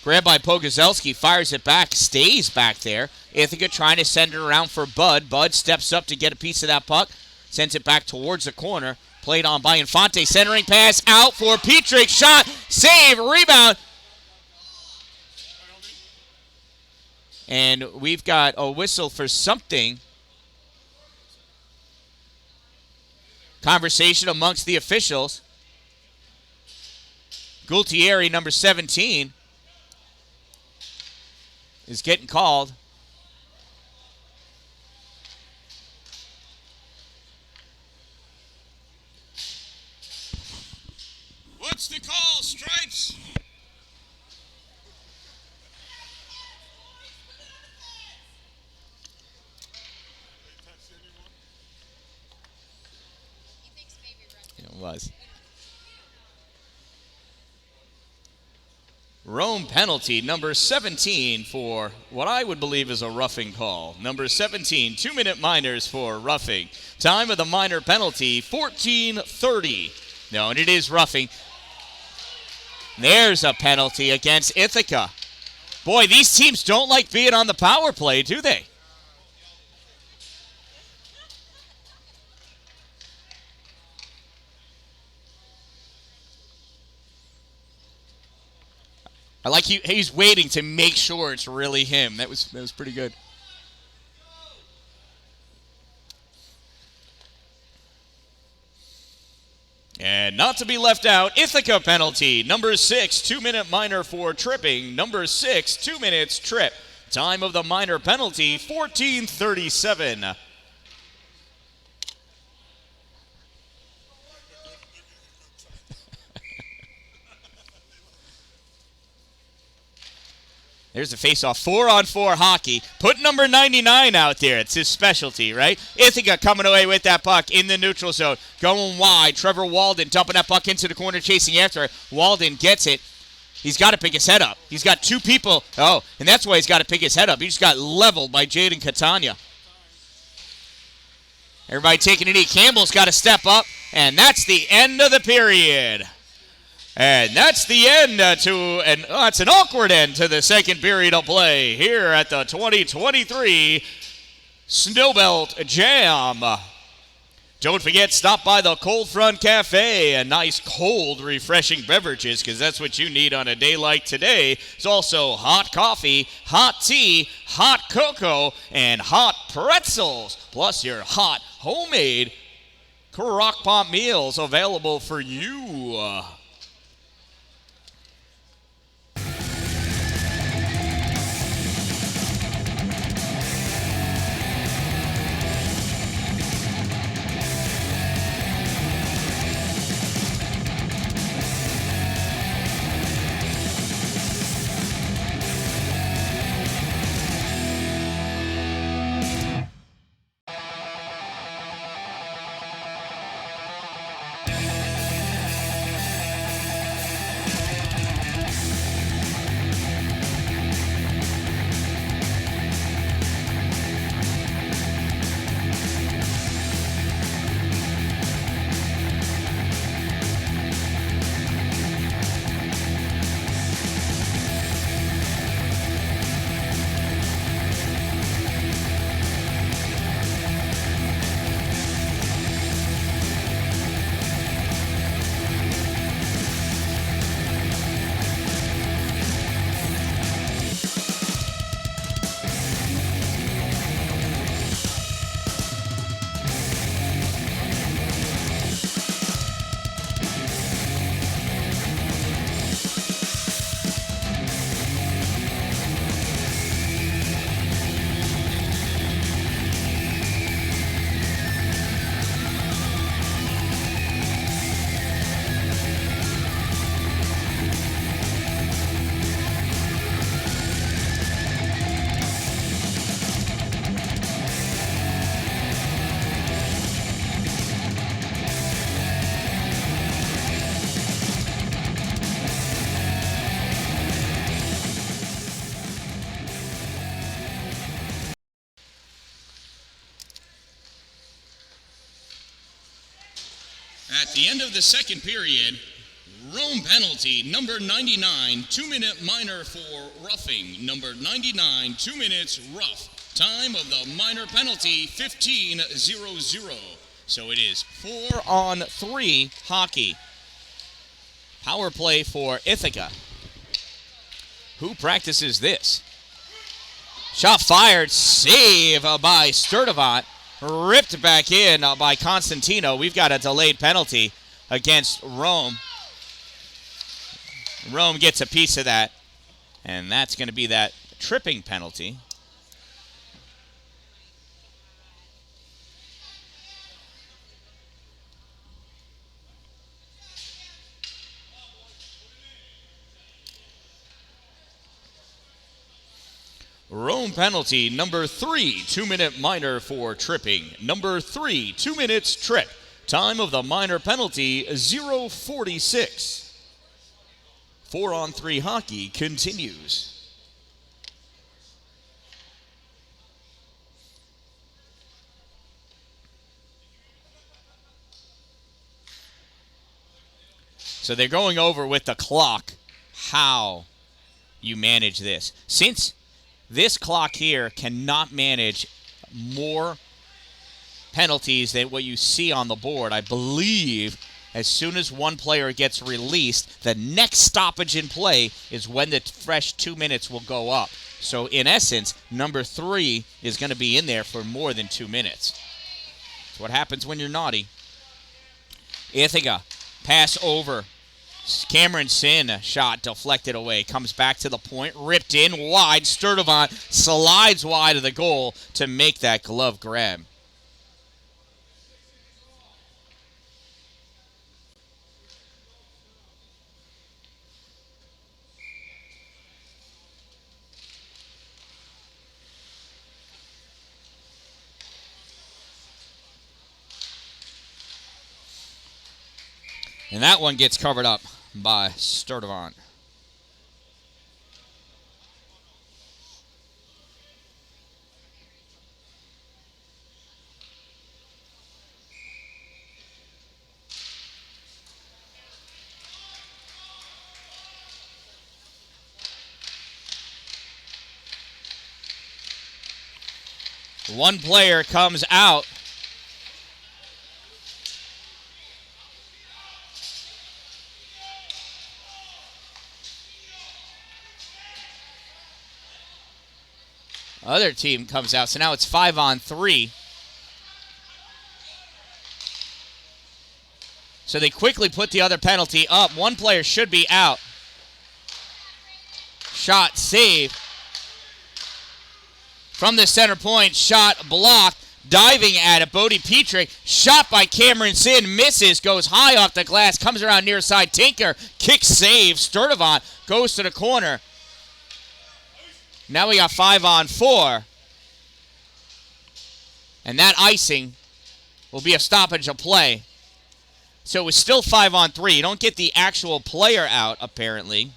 Grabbed by Pogozelski, fires it back, stays back there. Ithaca trying to send it around for Bud. Bud steps up to get a piece of that puck, sends it back towards the corner. Played on by Infante, centering pass out for Petrick. Shot, save, rebound. And we've got a whistle for something. Conversation amongst the officials. Gualtieri, number 17, is getting called. What's the call, Stripes? It was. Rome penalty, number 17 for what I would believe is a roughing call. Number 17, 2-minute minors for roughing. Time of the minor penalty, 14:30. No, and it is roughing. There's a penalty against Ithaca. Boy, these teams don't like being on the power play, do they? I like he's waiting to make sure it's really him. That was pretty good. And not to be left out, Ithaca penalty. Number 6, 2-minute minor for tripping. Number 6, 2 minutes trip. Time of the minor penalty, 14:37. There's a face-off, 4-on-4 hockey. Put number 99 out there. It's his specialty, right? Ithaca coming away with that puck in the neutral zone. Going wide. Trevor Walden dumping that puck into the corner, chasing after it. Walden gets it. He's got to pick his head up. He's got two people. Oh, and that's why he's got to pick his head up. He just got leveled by Jaden Catania. Everybody taking a knee. Campbell's got to step up, and that's the end of the period. And that's the end it's an awkward end to the second period of play here at the 2023 Snowbelt JAM. Don't forget, stop by the Cold Front Cafe. A nice, cold, refreshing beverages, because that's what you need on a day like today. It's also hot coffee, hot tea, hot cocoa, and hot pretzels, plus your hot homemade Crock-Pot meals available for you. At the end of the second period, Rome penalty, number 99, 2-minute minor for roughing. Number 99, 2 minutes rough. Time of the minor penalty, 15:00. So it is 4-on-3 hockey. Power play for Ithaca. Who practices this? Shot fired, save by Sturdivant. Ripped back in by Constantino. We've got a delayed penalty against Rome. Rome gets a piece of that, and that's going to be that tripping penalty. Rome penalty, number 3, 2-minute minor for tripping. Number 3, 2 minutes trip. Time of the minor penalty, 0:46. 4-on-3 hockey continues. So they're going over with the clock how you manage this. Since this clock here cannot manage more penalties than what you see on the board, I believe as soon as one player gets released, the next stoppage in play is when the fresh 2 minutes will go up. So in essence, number 3 is going to be in there for more than 2 minutes. That's what happens when you're naughty. Ithaca, pass over. Cameron Sin, shot deflected away. Comes back to the point, ripped in wide. Sturdivant slides wide of the goal to make that glove grab. And that one gets covered up by Sturdivant. One player comes out. Other team comes out, so now it's 5-on-3. So they quickly put the other penalty up. One player should be out. Shot saved. From the center point, shot blocked. Diving at it, Bodie Petrick. Shot by Cameron Sin, misses, goes high off the glass, comes around near side. Tinker, kick save. Sturdivant goes to the corner. Now we got 5-on-4. And that icing will be a stoppage of play. So it was still 5-on-3. You don't get the actual player out, apparently.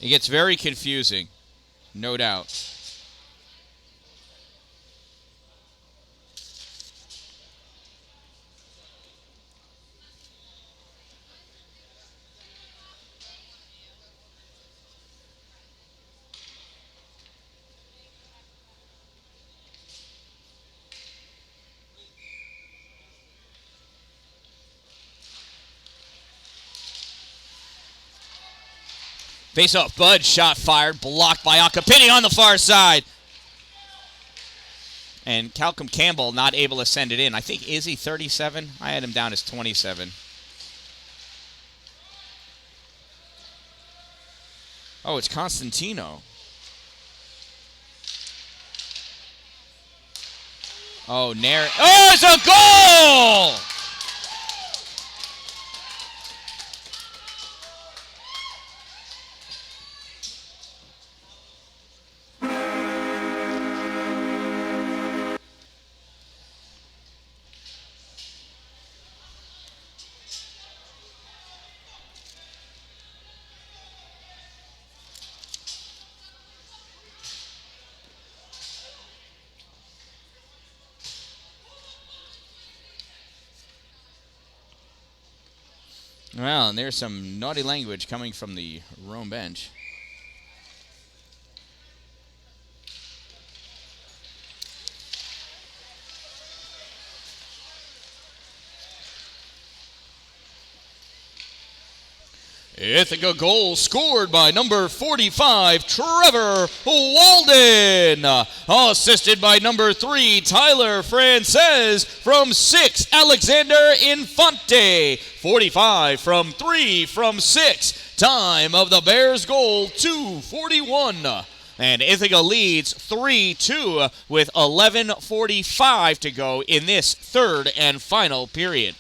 It gets very confusing, no doubt. Face off, Bud, shot fired, blocked by Acapini on the far side. And Calcum Campbell not able to send it in. I think, is he 37? I had him down as 27. Oh, it's Constantino. Oh, oh, it's a goal! Well, and there's some naughty language coming from the Rome bench. Ithaca goal scored by number 45, Trevor Walden. Assisted by number 3, Tyler Frances. From 6, Alexander Infante. 45 from 3 from 6. Time of the Bears goal, 2:41. And Ithaca leads 3-2 with 11:45 to go in this third and final period.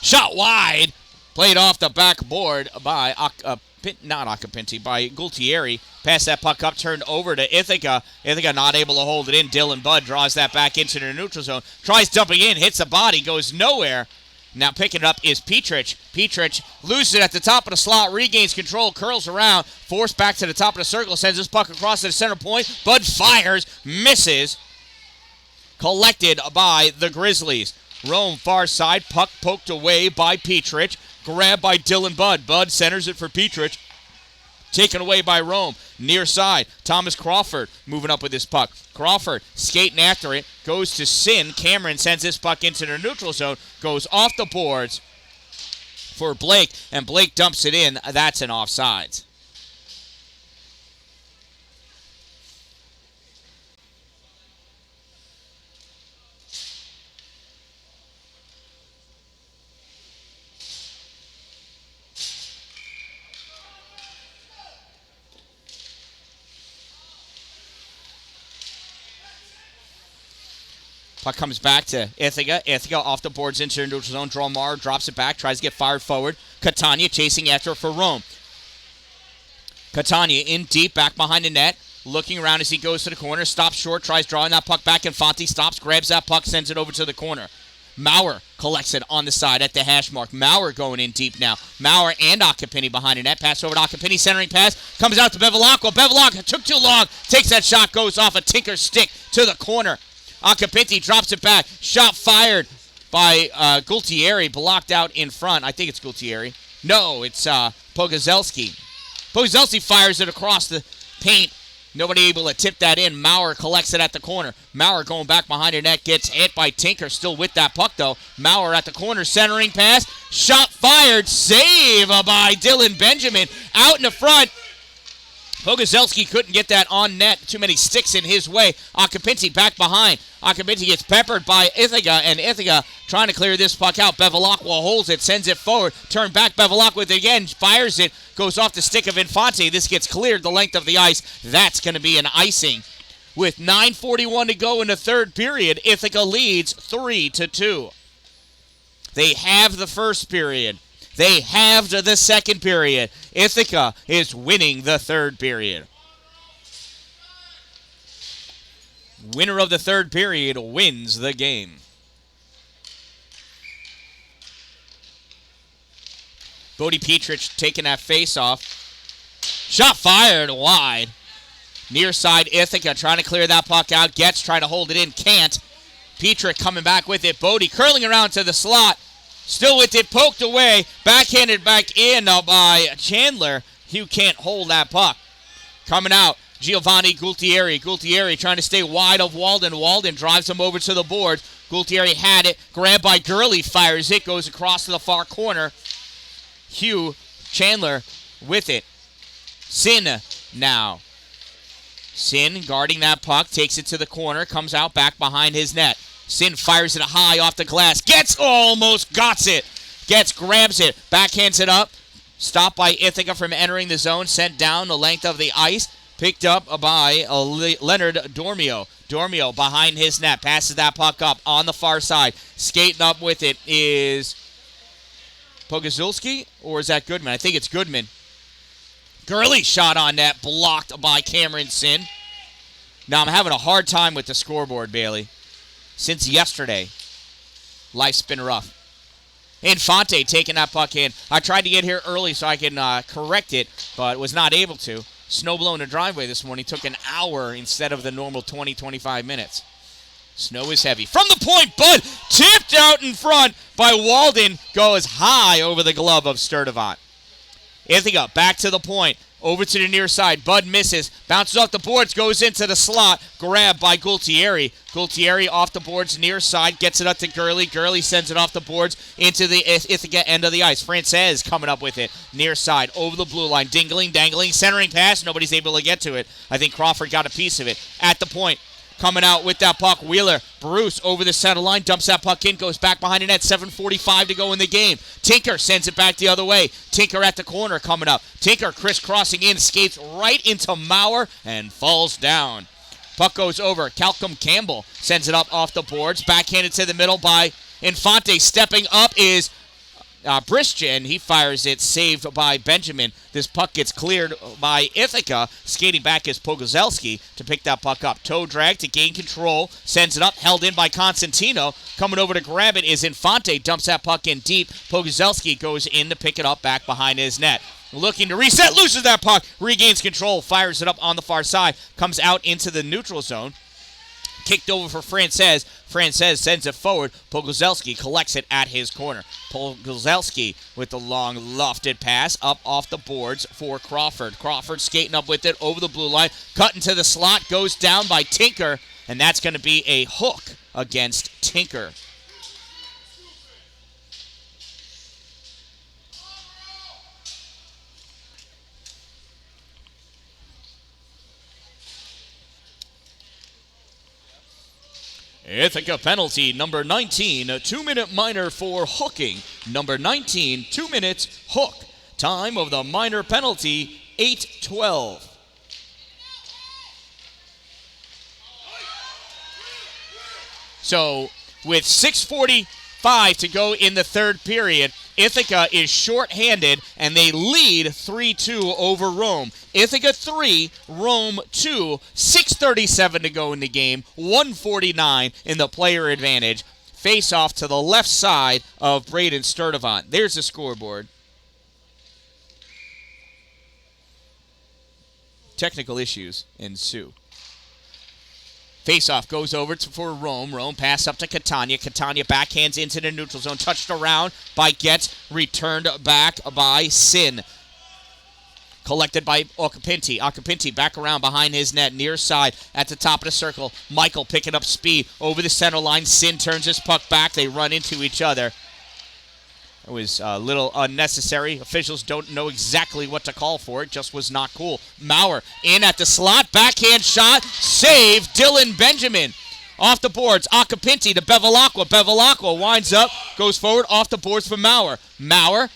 Shot wide. Played off the backboard by by Gultieri. Passed that puck up, turned over to Ithaca. Ithaca not able to hold it in. Dylan Budd draws that back into the neutral zone. Tries dumping in, hits the body, goes nowhere. Now picking it up is Petrich. Petrich loses it at the top of the slot, regains control, curls around, forced back to the top of the circle, sends this puck across to the center point. Budd fires, misses. Collected by the Grizzlies. Rome far side, puck poked away by Petrich. Grabbed by Dylan Budd. Budd centers it for Petrich. Taken away by Rome. Near side, Thomas Crawford moving up with this puck. Crawford skating after it. Goes to Sin. Cameron sends this puck into the neutral zone. Goes off the boards for Blake. And Blake dumps it in. That's an offsides. Puck comes back to Ithaca. Ithaca off the boards into the neutral zone. Dromar drops it back, tries to get fired forward. Catania chasing after it for Rome. Catania in deep, back behind the net. Looking around as he goes to the corner. Stops short, tries drawing that puck back. Infante stops, grabs that puck, sends it over to the corner. Maurer collects it on the side at the hash mark. Maurer going in deep now. Maurer and Acapini behind the net. Pass over to Acapini, centering pass. Comes out to Bevilacqua. Bevilacqua took too long. Takes that shot, goes off a Tinker stick to the corner. Acapinti drops it back. Shot fired by Gultieri. Blocked out in front. I think it's Gultieri. No, it's Pogozelski. Pogozelski fires it across the paint. Nobody able to tip that in. Maurer collects it at the corner. Maurer going back behind her net, gets hit by Tinker, still with that puck though. Maurer at the corner, centering pass. Shot fired, save by Dylan Benjamin. Out in the front. Pogozelski couldn't get that on net. Too many sticks in his way. Akapinti back behind. Akapinti gets peppered by Ithaca, and Ithaca trying to clear this puck out. Bevilacqua holds it, sends it forward. Turn back, Bevilacqua with it again, fires it. Goes off the stick of Infante. This gets cleared the length of the ice. That's going to be an icing. With 9:41 to go in the third period, Ithaca leads 3-2. They have the first period. They halved the second period. Ithaca is winning the third period. Winner of the third period wins the game. Bodie Petrich taking that face off. Shot fired wide. Near side, Ithaca trying to clear that puck out. Gets trying to hold it in. Can't. Petrich coming back with it. Bodie curling around to the slot. Still with it, poked away, backhanded back in by Chandler. Hugh can't hold that puck. Coming out, Giovanni Gultieri. Gultieri trying to stay wide of Walden. Walden drives him over to the board. Gultieri had it, grabbed by Gurley, fires it, goes across to the far corner. Hugh Chandler with it. Sin now. Sin guarding that puck, takes it to the corner, comes out back behind his net. Sin fires it high off the glass. Almost got it. Grabs it. Backhands it up. Stopped by Ithaca from entering the zone. Sent down the length of the ice. Picked up by Leonard Dormio. Dormio behind his net. Passes that puck up on the far side. Skating up with it is Pogozulski, or is that Goodman? I think it's Goodman. Gurley shot on net. Blocked by Cameron Sin. Now I'm having a hard time with the scoreboard, Bailey. Since yesterday, life's been rough. Infante taking that puck in. I tried to get here early so I can correct it, but was not able to. Snow blowing the driveway this morning took an hour instead of the normal 20-25 minutes. Snow is heavy. From the point, Bud tipped out in front by Walden. Goes high over the glove of Sturdivant. Ithaca back to the point. Over to the near side. Bud misses. Bounces off the boards. Goes into the slot. Grabbed by Gultieri. Gultieri off the boards near side. Gets it up to Gurley. Gurley sends it off the boards into the Ithaca end of the ice. Frances coming up with it. Near side. Over the blue line. Dingling, dangling. Centering pass. Nobody's able to get to it. I think Crawford got a piece of it. At the point. Coming out with that puck, Wheeler. Bruce over the center line, dumps that puck in, goes back behind the net, 7:45 to go in the game. Tinker sends it back the other way. Tinker at the corner coming up. Tinker crisscrossing in, skates right into Maurer and falls down. Puck goes over. Calcum Campbell sends it up off the boards. Backhanded to the middle by Infante. Stepping up is Bristian. He fires it, saved by Benjamin. This puck gets cleared by Ithaca. Skating back is Pogozelski to pick that puck up. Toe drag to gain control. Sends it up, held in by Constantino. Coming over to grab it is Infante. Dumps that puck in deep. Pogozelski goes in to pick it up back behind his net. Looking to reset, loses that puck. Regains control, fires it up on the far side. Comes out into the neutral zone. Kicked over for Frances. Frances sends it forward. Pogozelski collects it at his corner. Pogozelski with the long lofted pass up off the boards for Crawford. Crawford skating up with it over the blue line. Cut into the slot. Goes down by Tinker. And that's going to be a hook against Tinker. Ithaca penalty, number 19, a 2-minute minor for hooking. Number 19, 2 minutes, hook. Time of the minor penalty, 8:12. So, with 6:45 to go in the third period, Ithaca is shorthanded, and they lead 3-2 over Rome. Ithaca 3, Rome 2, 6:37 to go in the game, 1:49 in the player advantage. Face off to the left side of Braden Sturdivant. There's the scoreboard. Technical issues ensue. Face-off goes over for Rome. Rome pass up to Catania. Catania backhands into the neutral zone. Touched around by Getz. Returned back by Sin. Collected by Acapinti. Acapinti back around behind his net, near side at the top of the circle. Michael picking up speed over the center line. Sin turns his puck back. They run into each other. It was a little unnecessary. Officials don't know exactly what to call for. It just was not cool. Maurer in at the slot. Backhand shot. Save. Dylan Benjamin. Off the boards. Acapinti to Bevilacqua. Bevilacqua winds up. Goes forward. Off the boards for Maurer. Maurer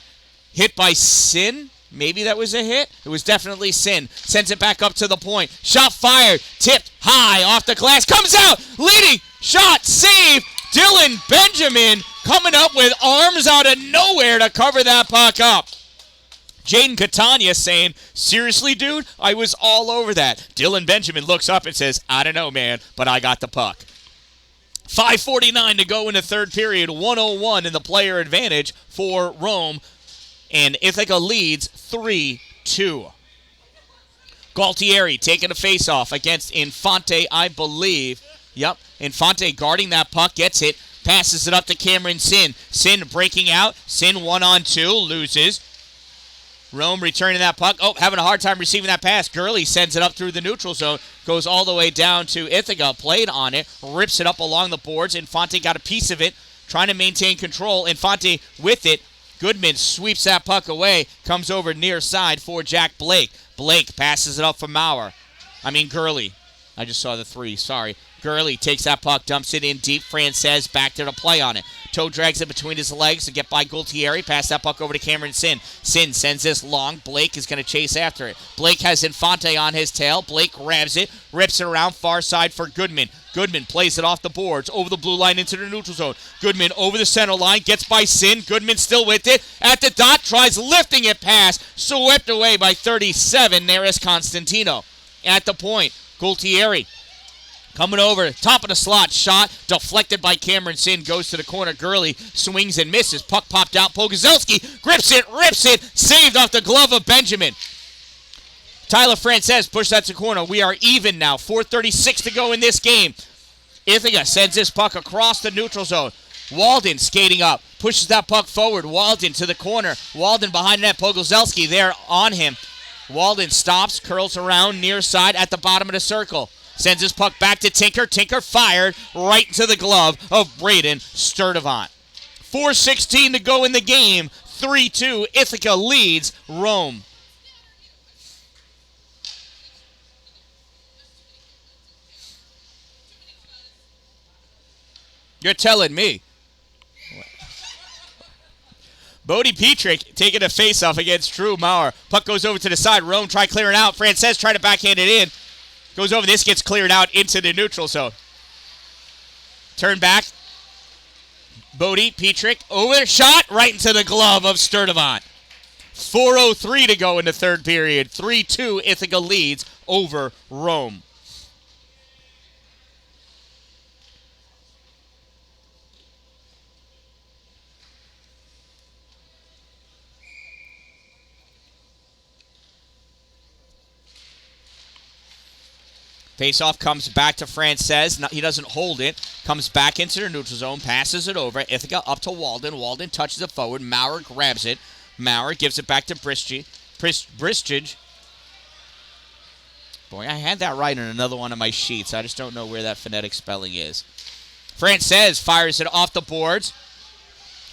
hit by Sin. Maybe that was a hit. It was definitely Sin. Sends it back up to the point. Shot fired. Tipped high off the glass. Comes out. Leading. Shot. Save. Dylan Benjamin coming up with arms out of nowhere to cover that puck up. Jaden Catania saying, seriously, dude? I was all over that. Dylan Benjamin looks up and says, I don't know, man, but I got the puck. 5:49 to go in the third period. 101 in the player advantage for Rome. And Ithaca leads 3-2. Galtieri taking a face-off against Infante, I believe. Yep, Infante guarding that puck, gets it, passes it up to Cameron Sin. Sin breaking out. Sin 1-on-2, loses. Rome returning that puck. Oh, having a hard time receiving that pass. Gurley sends it up through the neutral zone. Goes all the way down to Ithaca. Played on it. Rips it up along the boards. Infante got a piece of it. Trying to maintain control. Infante with it. Goodman sweeps that puck away. Comes over near side for Jack Blake. Blake passes it up for Gurley. I just saw the 3. Sorry. Gurley takes that puck, dumps it in deep. Frances back there to play on it. Toe drags it between his legs to get by Galtieri. Pass that puck over to Cameron Sin. Sin sends this long. Blake is going to chase after it. Blake has Infante on his tail. Blake grabs it, rips it around far side for Goodman. Goodman plays it off the boards, over the blue line into the neutral zone. Goodman over the center line, gets by Sin. Goodman still with it. At the dot, tries lifting it past. Swept away by 37, Neris Constantino. At the point, Galtieri coming over, top of the slot, shot, deflected by Cameron Sin, goes to the corner. Gurley swings and misses. Puck popped out. Pogozelski grips it, rips it, saved off the glove of Benjamin. Tyler Frances pushed that to corner. We are even now. 4:36 to go in this game. Ithaca sends this puck across the neutral zone. Walden skating up, pushes that puck forward. Walden to the corner. Walden behind net. Pogozelski there on him. Walden stops, curls around near side at the bottom of the circle. Sends his puck back to Tinker. Tinker fired right into the glove of Braden Sturdivant. 4:16 to go in the game. 3-2. Ithaca leads Rome. You're telling me. Bodie Petrick taking a face-off against Drew Maurer. Puck goes over to the side. Rome try clearing out. Frances trying to backhand it in. Goes over. This gets cleared out into the neutral zone. Turn back. Bodie Petrick over. Shot right into the glove of Sturdivant. 4:03 to go in the third period. 3-2 Ithaca leads over Rome. Faceoff comes back to Frances. He doesn't hold it. Comes back into the neutral zone. Passes it over. Ithaca up to Walden. Walden touches it forward. Maurer grabs it. Maurer gives it back to Bristich. Boy, I had that right in another one of my sheets. I just don't know where that phonetic spelling is. Frances fires it off the boards.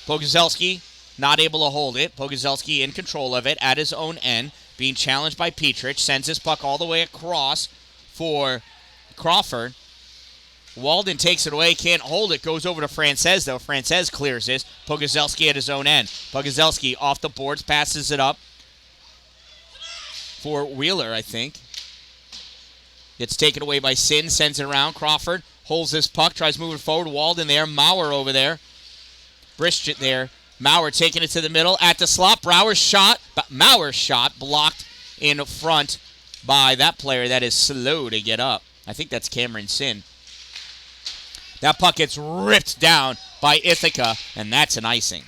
Pogozelski not able to hold it. Pogozelski in control of it at his own end. Being challenged by Petrich. Sends his puck all the way across for Crawford. Walden takes it away, can't hold it, goes over to Frances though. Frances clears this. Pogozelski at his own end. Pogozelski off the boards, passes it up for Wheeler, I think. Gets taken away by Sin, sends it around. Crawford holds this puck, tries moving forward. Walden there, Maurer over there. Brischit there. Maurer taking it to the middle at the slot. Mauer's shot blocked in front by that player that is slow to get up. I think that's Cameron Sin. That puck gets ripped down by Ithaca, and that's an icing.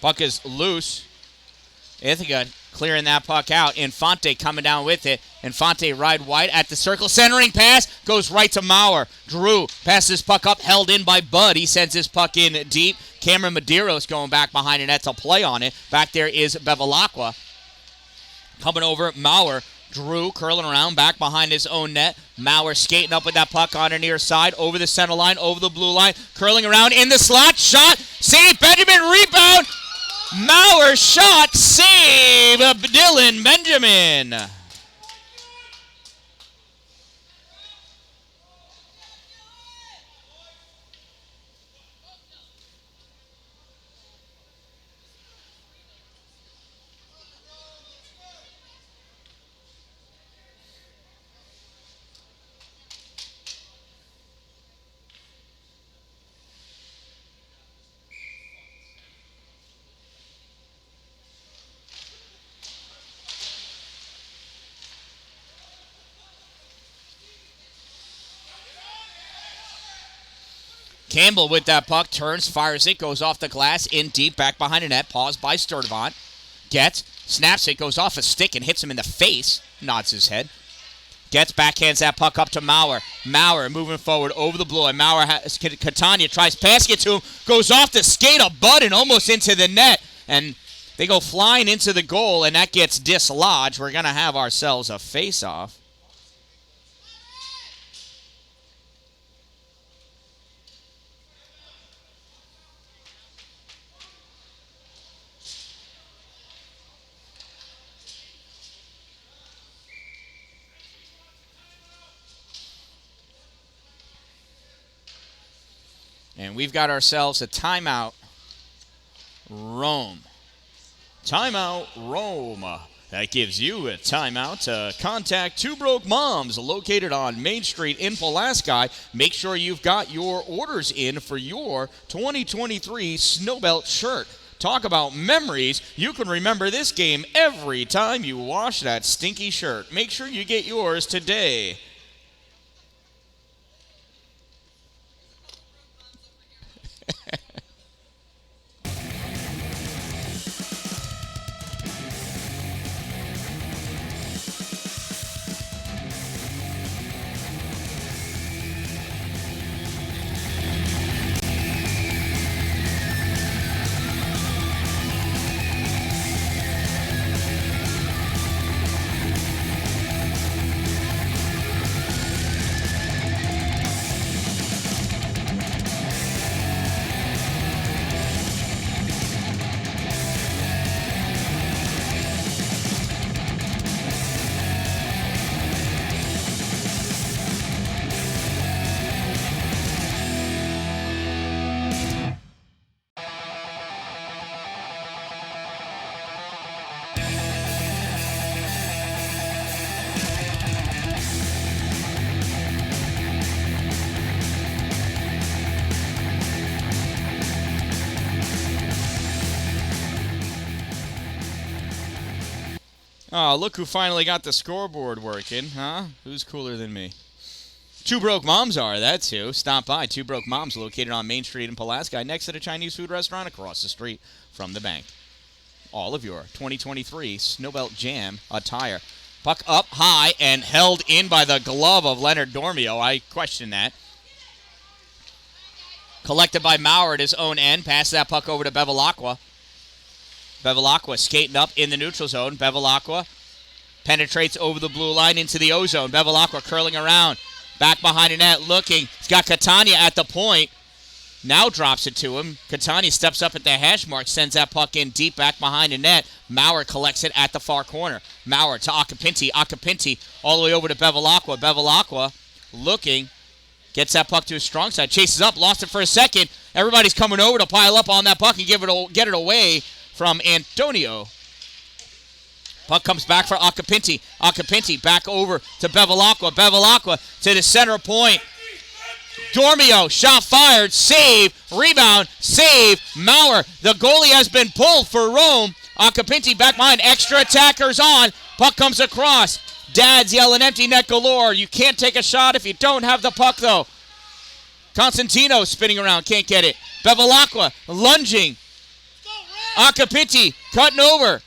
Puck is loose. Ithaca clearing that puck out. Infante coming down with it. Infante ride wide at the circle. Centering pass goes right to Maurer. Drew passes puck up, held in by Bud. He sends his puck in deep. Cameron Medeiros going back behind the net to play on it. Back there is Bevilacqua. Coming over, Maurer. Drew curling around back behind his own net. Maurer skating up with that puck on the near side. Over the center line, over the blue line. Curling around in the slot. Shot. Save. Benjamin. Rebound. Maurer shot, save, Dylan Benjamin. Campbell with that puck, turns, fires it, goes off the glass, in deep, back behind the net, paused by Sturdivant. Gets, snaps it, goes off a stick and hits him in the face, nods his head. Gets, backhands that puck up to Maurer. Maurer moving forward over the blue line. Maurer has, Catania tries passing it to him, goes off the skate of Bud and almost into the net. And they go flying into the goal, and that gets dislodged. We're going to have ourselves a face-off. And we've got ourselves a timeout, Rome. Timeout, Rome. That gives you a timeout to contact Two Broke Moms, located on Main Street in Pulaski. Make sure you've got your orders in for your 2023 Snowbelt shirt. Talk about memories. You can remember this game every time you wash that stinky shirt. Make sure you get yours today. Oh, look who finally got the scoreboard working, huh? Who's cooler than me? Two Broke Moms are, that's who. Stop by Two Broke Moms, located on Main Street in Pulaski, next to the Chinese food restaurant across the street from the bank. All of your 2023 Snowbelt Jam attire. Puck up high and held in by the glove of Leonard Dormio. I question that. Collected by Maurer at his own end. Pass that puck over to Bevilacqua. Bevilacqua skating up in the neutral zone. Bevilacqua penetrates over the blue line into the O-zone. Bevilacqua curling around. Back behind the net looking. He's got Catania at the point. Now drops it to him. Catania steps up at the hash mark. Sends that puck in deep back behind the net. Maurer collects it at the far corner. Maurer to Acapinti. Acapinti all the way over to Bevilacqua. Bevilacqua looking. Gets that puck to his strong side. Chases up. Lost it for a second. Everybody's coming over to pile up on that puck and get it away from Antonio. Puck comes back for Acapinti. Acapinti back over to Bevilacqua. Bevilacqua to the center point. Dormio, shot fired, save, rebound, save, Maurer. The goalie has been pulled for Rome. Acapinti back behind, extra attackers on. Puck comes across. Dad's yelling empty net galore. You can't take a shot if you don't have the puck, though. Constantino spinning around, can't get it. Bevilacqua lunging. Acapinti cutting over.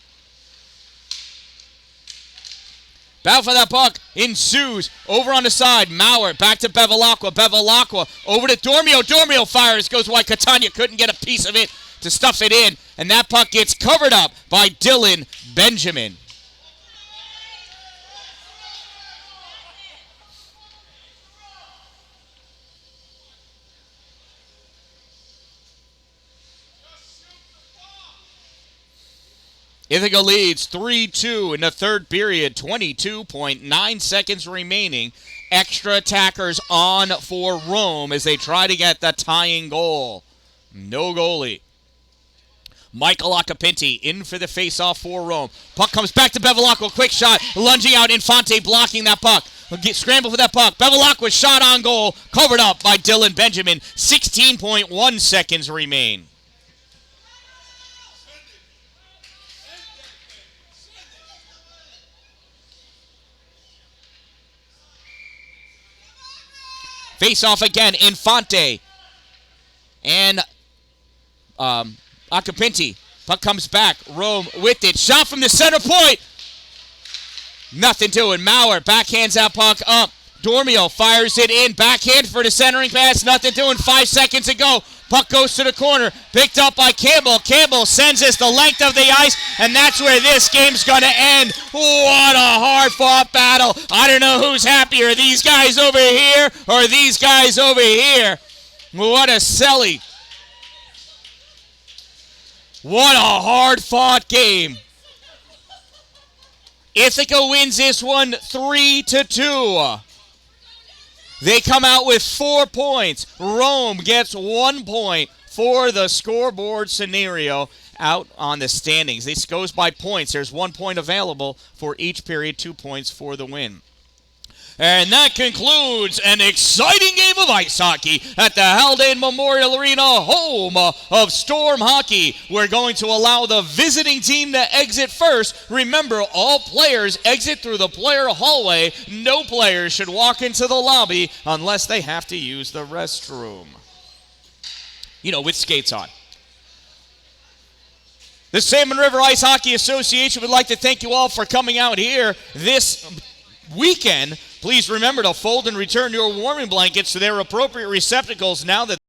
Battle for that puck ensues. Over on the side. Mauer back to Bevilacqua. Bevilacqua over to Dormio. Dormio fires. Goes wide. Catania couldn't get a piece of it to stuff it in. And that puck gets covered up by Dylan Benjamin. Ithaca leads 3-2 in the third period, 22.9 seconds remaining. Extra attackers on for Rome as they try to get the tying goal. No goalie. Michael Acapinti in for the faceoff for Rome. Puck comes back to Bevilacqua. Quick shot. Lunging out. Infante blocking that puck. Scramble for that puck. Bevilacqua shot on goal. Covered up by Dylan Benjamin. 16.1 seconds remain. Face off again, Infante and Acapinti. Puck comes back, Rome with it. Shot from the center point. Nothing to it. Mauer backhands that puck up. Dormio fires it in. Backhand for the centering pass. Nothing to it. 5 seconds to go. Puck goes to the corner. Picked up by Campbell. Campbell sends us the length of the ice, and that's where this game's going to end. What a hard-fought battle. I don't know who's happier, these guys over here or these guys over here. What a selly. What a hard-fought game. Ithaca wins this one 3-2. They come out with 4 points. Rome gets 1 point for the scoreboard scenario out on the standings. This goes by points. There's 1 point available for each period, 2 points for the win. And that concludes an exciting game of ice hockey at the Haldane Memorial Arena, home of Storm Hockey. We're going to allow the visiting team to exit first. Remember, all players exit through the player hallway. No players should walk into the lobby unless they have to use the restroom. You know, with skates on. The Salmon River Ice Hockey Association would like to thank you all for coming out here this weekend. Please remember to fold and return your warming blankets to their appropriate receptacles now that